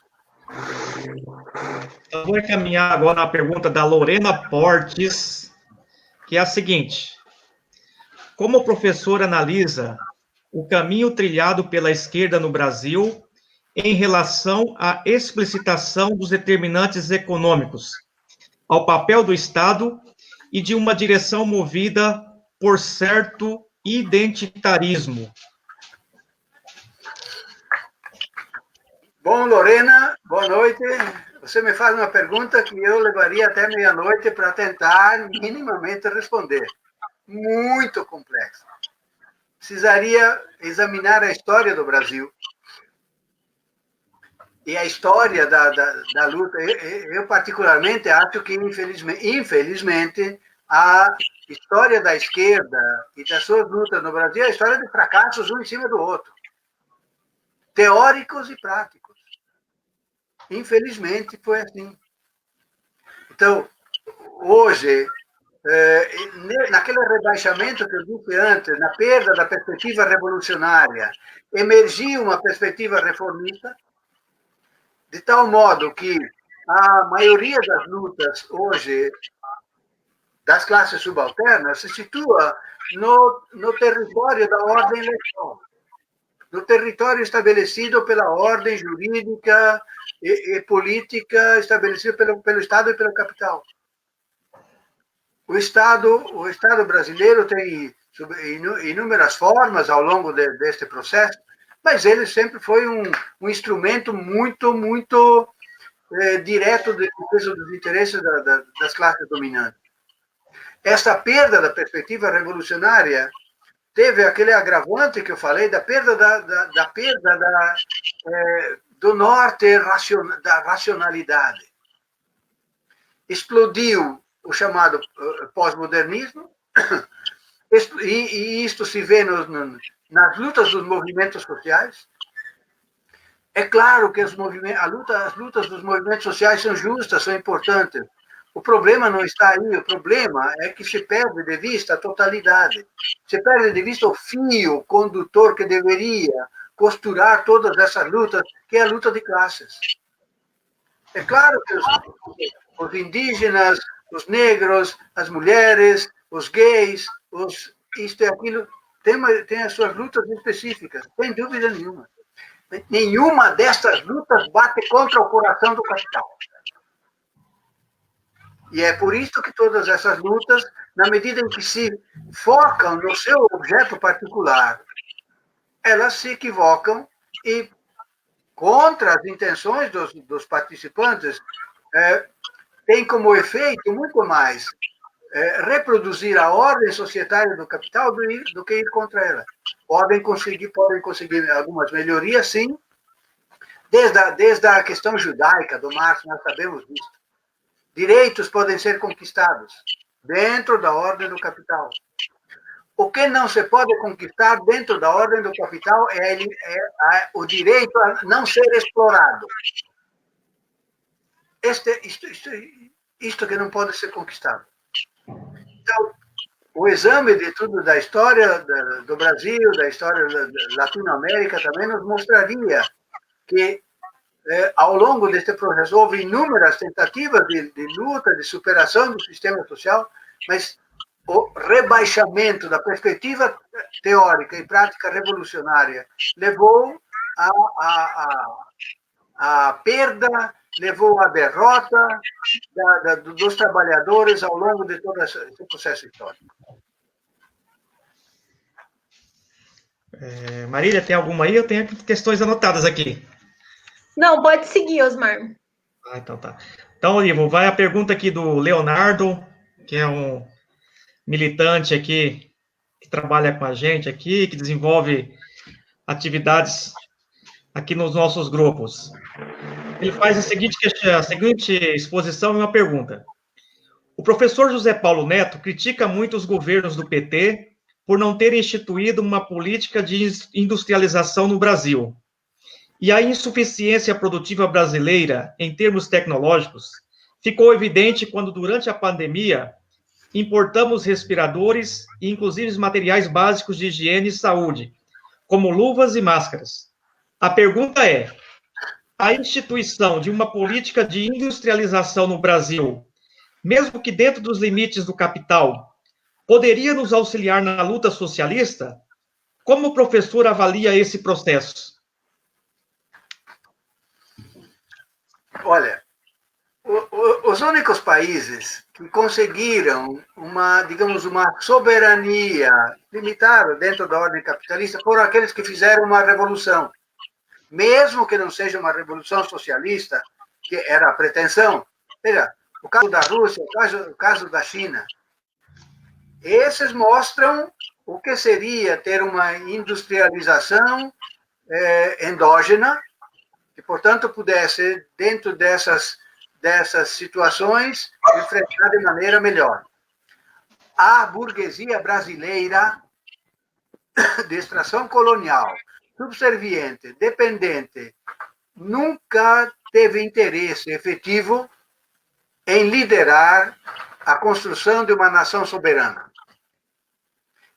Eu vou encaminhar agora a pergunta da Lorena Portes, que é a seguinte: como o professor analisa o caminho trilhado pela esquerda no Brasil em relação à explicitação dos determinantes econômicos, ao papel do Estado e de uma direção movida por certo identitarismo? Bom, Lorena, boa noite. Você me faz uma pergunta que eu levaria até meia-noite para tentar minimamente responder. Muito complexa. Precisaria examinar a história do Brasil. E a história da luta. Eu particularmente acho que, infelizmente, a história da esquerda e das suas lutas no Brasil é a história de fracassos um em cima do outro. Teóricos e práticos. Infelizmente, foi assim. Então, hoje, naquele rebaixamento que eu disse antes, na perda da perspectiva revolucionária, emergiu uma perspectiva reformista, de tal modo que a maioria das lutas hoje das classes subalternas se situa no território da ordem legal, no território estabelecido pela ordem jurídica e política estabelecida pelo Estado e pelo capital. O Estado brasileiro tem inúmeras formas ao longo deste processo, mas ele sempre foi um instrumento muito direto de defesa dos interesses das classes dominantes. Essa perda da perspectiva revolucionária teve aquele agravante que eu falei da perda do norte da racionalidade. Explodiu o chamado pós-modernismo, e isto se vê nas lutas dos movimentos sociais. É claro que as lutas dos movimentos sociais são justas, são importantes. O problema não está aí, o problema é que se perde de vista a totalidade. Se perde de vista o fio condutor que deveria costurar todas essas lutas, que é a luta de classes. É claro que os indígenas, os negros, as mulheres, os gays, isto e aquilo, tem as suas lutas específicas, sem dúvida nenhuma. Nenhuma destas lutas bate contra o coração do capital. E é por isso que todas essas lutas, na medida em que se focam no seu objeto particular, elas se equivocam e, contra as intenções dos participantes, tem como efeito muito mais reproduzir a ordem societária do capital do que ir contra ela. Podem conseguir algumas melhorias, sim, desde a questão judaica do Marx, nós sabemos disso. Direitos podem ser conquistados dentro da ordem do capital. O que não se pode conquistar dentro da ordem do capital é o direito a não ser explorado. Isto que não pode ser conquistado. Então, o exame de tudo da história do Brasil, da história da Latinoamérica, também nos mostraria que, ao longo deste processo, houve inúmeras tentativas de luta, de superação do sistema social, mas o rebaixamento da perspectiva teórica e prática revolucionária levou à perda, levou à derrota dos trabalhadores ao longo de todo esse processo histórico. Marília, tem alguma aí? Eu tenho questões anotadas aqui. Não, pode seguir, Osmar. Então tá. Então, Olivo, vai a pergunta aqui do Leonardo, que é um militante aqui, que trabalha com a gente aqui, que desenvolve atividades aqui nos nossos grupos. Ele faz a seguinte exposição e uma pergunta. O professor José Paulo Neto critica muito os governos do PT por não terem instituído uma política de industrialização no Brasil. E a insuficiência produtiva brasileira, em termos tecnológicos, ficou evidente quando, durante a pandemia, importamos respiradores e, inclusive, materiais básicos de higiene e saúde, como luvas e máscaras. A pergunta é: a instituição de uma política de industrialização no Brasil, mesmo que dentro dos limites do capital, poderia nos auxiliar na luta socialista? Como o professor avalia esse processo? Olha, os únicos países que conseguiram uma soberania limitada dentro da ordem capitalista foram aqueles que fizeram uma revolução. Mesmo que não seja uma revolução socialista, que era a pretensão. Veja, o caso da Rússia, o caso da China. Esses mostram o que seria ter uma industrialização endógena, que, portanto, pudesse, dentro dessas situações, enfrentar de maneira melhor. A burguesia brasileira, de extração colonial, subserviente, dependente, nunca teve interesse efetivo em liderar a construção de uma nação soberana.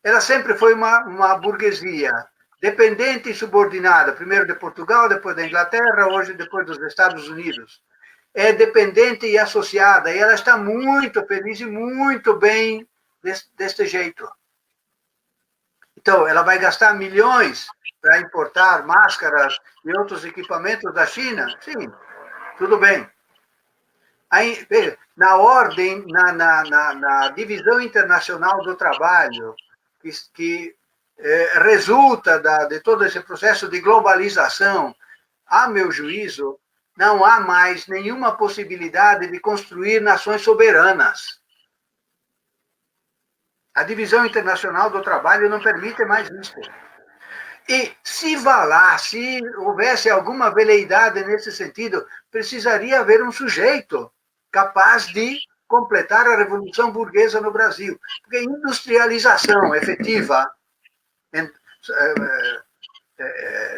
Ela sempre foi uma burguesia dependente e subordinada, primeiro de Portugal, depois da Inglaterra, hoje depois dos Estados Unidos. É dependente e associada, e ela está muito feliz e muito bem deste jeito. Então, ela vai gastar milhões para importar máscaras e outros equipamentos da China? Sim, tudo bem. Aí, veja, na divisão internacional do trabalho, que resulta de todo esse processo de globalização, a meu juízo, não há mais nenhuma possibilidade de construir nações soberanas. A divisão internacional do trabalho não permite mais isso. E se houvesse alguma veleidade nesse sentido, precisaria haver um sujeito capaz de completar a revolução burguesa no Brasil. Porque industrialização efetiva,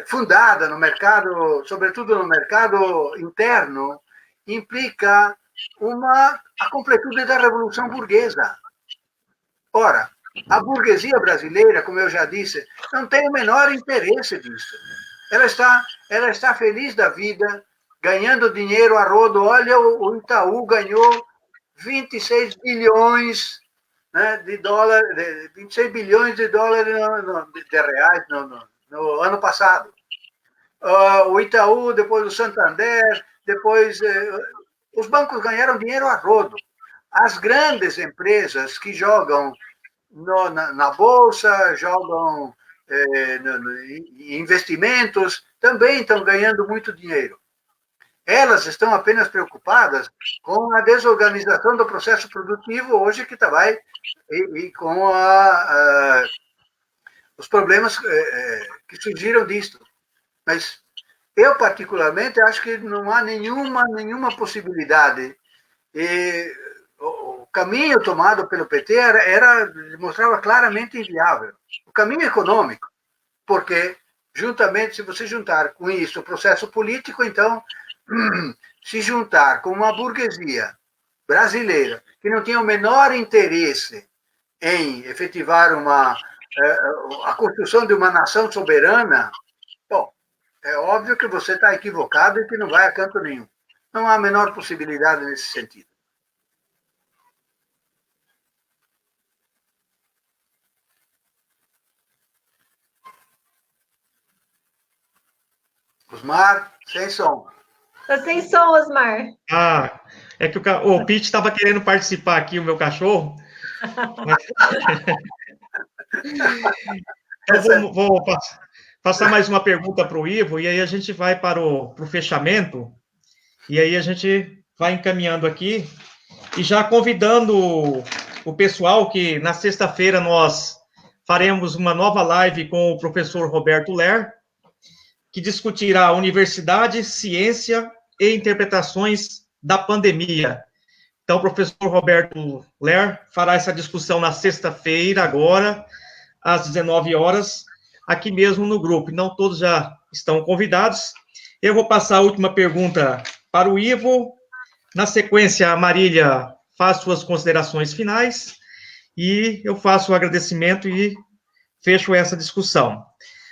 fundada no mercado, sobretudo no mercado interno, implica a completude da revolução burguesa. Ora, a burguesia brasileira, como eu já disse, não tem o menor interesse disso. Ela está feliz da vida, ganhando dinheiro a rodo. Olha, o Itaú ganhou 26 bilhões né, de dólar, 26 bilhões de dólares de reais no ano passado. O Itaú, depois o Santander, depois os bancos ganharam dinheiro a rodo. As grandes empresas que jogam na bolsa, jogam em investimentos, também estão ganhando muito dinheiro. Elas estão apenas preocupadas com a desorganização do processo produtivo hoje que vai e com os problemas que surgiram disto. Mas eu, particularmente, acho que não há nenhuma possibilidade. E o caminho tomado pelo PT mostrava claramente inviável. O caminho econômico, porque, juntamente, se você juntar com isso o processo político, então, se juntar com uma burguesia brasileira que não tinha o menor interesse em efetivar a construção de uma nação soberana, bom, é óbvio que você está equivocado e que não vai a canto nenhum. Não há a menor possibilidade nesse sentido. Osmar, sem som. Tá sem som, Osmar. Ah, é que o Pete estava querendo participar aqui, o meu cachorro. Então, vou passar mais uma pergunta para o Ivo, e aí a gente vai para o fechamento, e aí a gente vai encaminhando aqui, e já convidando o pessoal que na sexta-feira nós faremos uma nova live com o professor Roberto Ler, que discutirá universidade, ciência e interpretações da pandemia. Então, o professor Roberto Ler fará essa discussão na sexta-feira, agora, às 19 horas, aqui mesmo no grupo. Não todos já estão convidados. Eu vou passar a última pergunta para o Ivo. Na sequência, a Marília faz suas considerações finais e eu faço o agradecimento e fecho essa discussão.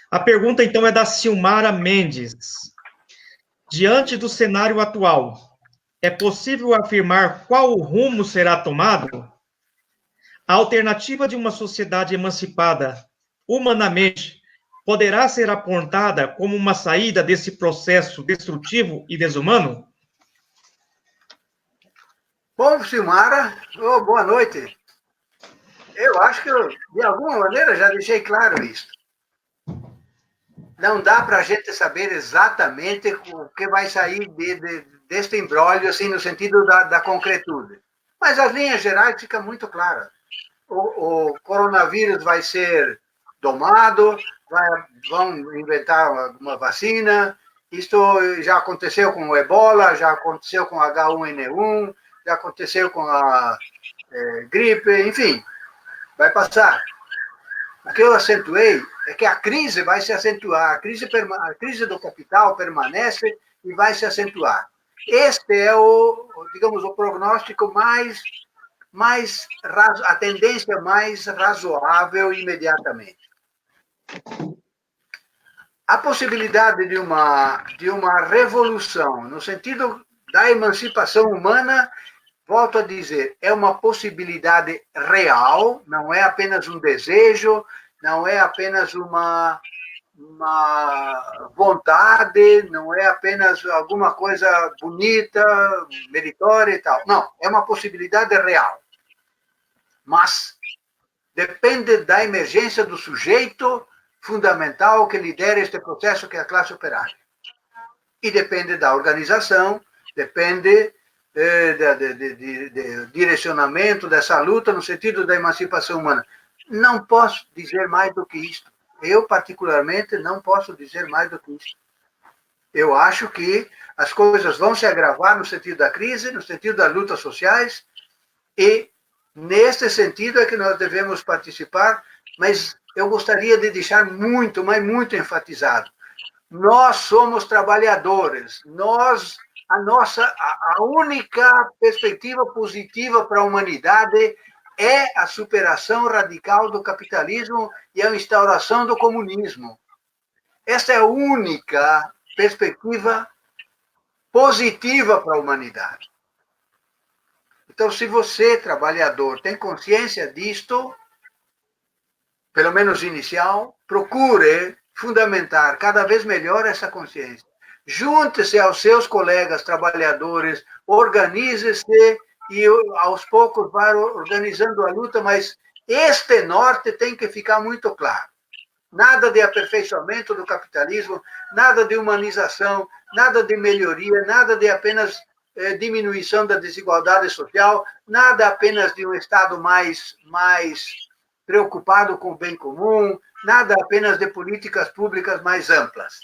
A pergunta, então, é da Silmara Mendes. Diante do cenário atual, é possível afirmar qual rumo será tomado? A alternativa de uma sociedade emancipada humanamente poderá ser apontada como uma saída desse processo destrutivo e desumano? Bom, Silmara, boa noite. Eu acho que de alguma maneira, já deixei claro isso. Não dá para a gente saber exatamente o que vai sair deste imbróglio, assim, no sentido da concretude. Mas as linhas gerais ficam muito claras. O coronavírus vai ser domado, vão inventar uma vacina. Isto já aconteceu com o Ebola, já aconteceu com o H1N1, já aconteceu com a gripe, enfim, vai passar. O que eu acentuei é que a crise vai se acentuar, a crise do capital permanece e vai se acentuar. Este é digamos, o prognóstico a tendência mais razoável imediatamente. A possibilidade de uma revolução, no sentido da emancipação humana, volto a dizer, é uma possibilidade real, não é apenas um desejo, não é apenas uma vontade, não é apenas alguma coisa bonita, meritória e tal. Não, é uma possibilidade real. Mas depende da emergência do sujeito fundamental que lidera este processo, que é a classe operária. E depende da organização, depende de direcionamento dessa luta no sentido da emancipação humana. Não posso dizer mais do que isto. Eu, particularmente, não posso dizer mais do que isto. Eu acho que as coisas vão se agravar no sentido da crise, no sentido das lutas sociais, e nesse sentido é que nós devemos participar, mas eu gostaria de deixar muito, mas muito enfatizado. Nós somos trabalhadores, a única perspectiva positiva para a humanidade é a superação radical do capitalismo e a instauração do comunismo. Essa é a única perspectiva positiva para a humanidade. Então, se você, trabalhador, tem consciência disto, pelo menos inicial, procure fundamentar cada vez melhor essa consciência. Junte-se aos seus colegas trabalhadores, organize-se e aos poucos vai organizando a luta, mas este norte tem que ficar muito claro. Nada de aperfeiçoamento do capitalismo, nada de humanização, nada de melhoria, nada de apenas diminuição da desigualdade social, nada apenas de um Estado mais preocupado com o bem comum, nada apenas de políticas públicas mais amplas.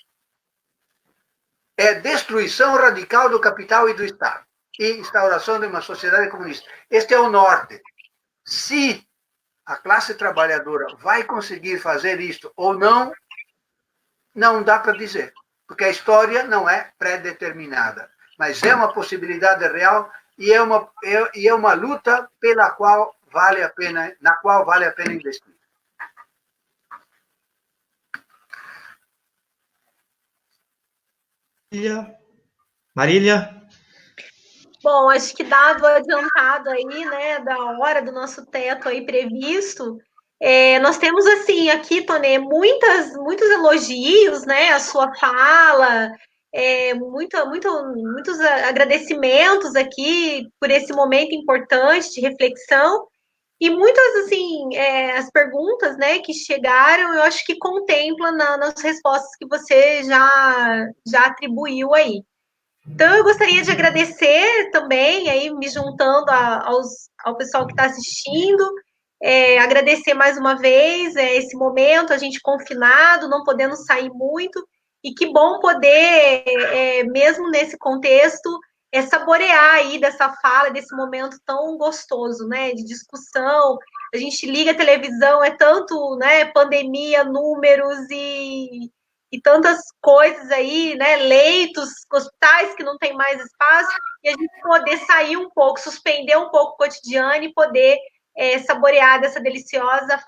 É destruição radical do capital e do Estado e instauração de uma sociedade comunista. Este é o norte. Se a classe trabalhadora vai conseguir fazer isto ou não, não dá para dizer, porque a história não é pré-determinada, mas é uma possibilidade real e é uma luta na qual vale a pena investir. Marília? Bom, acho que dado o adiantado aí, né, da hora do nosso teto aí previsto, nós temos, assim, aqui, Tonê, muitos elogios, né, a sua fala, muitos agradecimentos aqui por esse momento importante de reflexão, e muitas, assim, as perguntas, né, que chegaram, eu acho que contemplam nas respostas que você já atribuiu aí. Então, eu gostaria de agradecer também, aí me juntando ao pessoal que está assistindo, agradecer mais uma vez esse momento, a gente confinado, não podendo sair muito, e que bom poder, mesmo nesse contexto, saborear aí dessa fala, desse momento tão gostoso, né, de discussão. A gente liga a televisão, é tanto, né, pandemia, números e tantas coisas aí, né, leitos, hospitais que não tem mais espaço, e a gente poder sair um pouco, suspender um pouco o cotidiano e poder saborear dessa deliciosa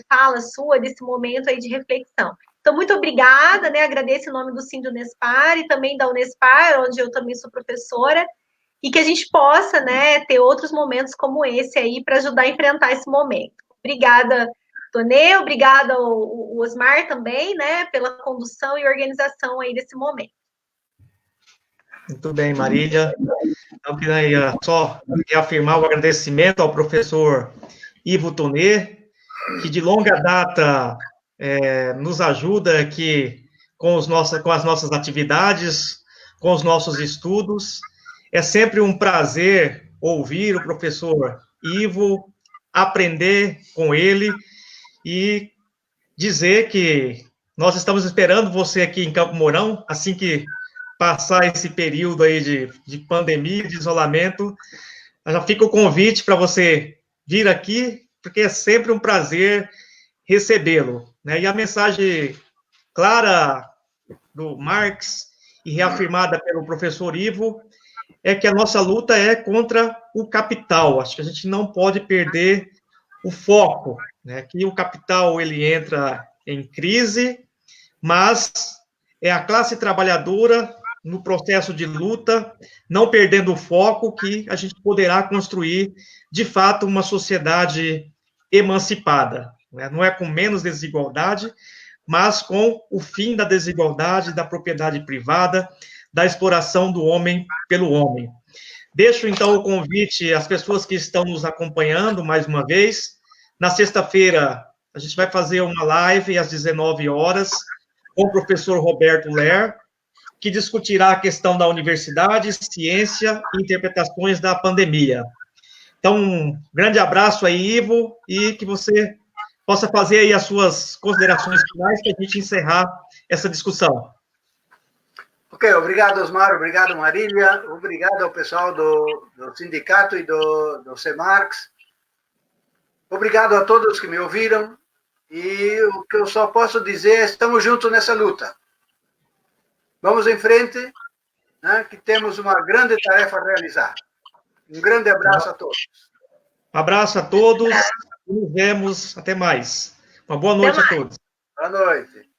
fala sua, desse momento aí de reflexão. Então, muito obrigada, né, agradeço em nome do Sindunespar e também da Unespar, onde eu também sou professora, e que a gente possa, né, ter outros momentos como esse aí para ajudar a enfrentar esse momento. Obrigada, Tonê, obrigada ao Osmar também, né, pela condução e organização aí desse momento. Muito bem, Marília. Eu queria só reafirmar o agradecimento ao professor Ivo Tonê, que de longa data nos ajuda aqui com as nossas atividades, com os nossos estudos. É sempre um prazer ouvir o professor Ivo, aprender com ele e dizer que nós estamos esperando você aqui em Campo Mourão, assim que passar esse período aí de pandemia, de isolamento. Já fica o convite para você vir aqui, porque é sempre um prazer recebê-lo, né? E a mensagem clara do Marx e reafirmada pelo professor Ivo é que a nossa luta é contra o capital. Acho que a gente não pode perder o foco, né? Que o capital ele entra em crise, mas é a classe trabalhadora no processo de luta, não perdendo o foco, que a gente poderá construir, de fato, uma sociedade emancipada. Né? Não é com menos desigualdade, mas com o fim da desigualdade, da propriedade privada, da exploração do homem pelo homem. Deixo, então, o convite às pessoas que estão nos acompanhando, mais uma vez. Na sexta-feira, a gente vai fazer uma live às 19 horas com o professor Roberto Ler, que discutirá a questão da universidade, ciência e interpretações da pandemia. Então, um grande abraço aí, Ivo, e que você possa fazer aí as suas considerações finais para a gente encerrar essa discussão. Ok, obrigado, Osmar, obrigado, Marília, obrigado ao pessoal do sindicato e do CEMARX, obrigado a todos que me ouviram, e o que eu só posso dizer é estamos juntos nessa luta. Vamos em frente, né, que temos uma grande tarefa a realizar. Um grande abraço a todos. Um abraço a todos, nos vemos, até mais. Uma boa noite a todos. Boa noite.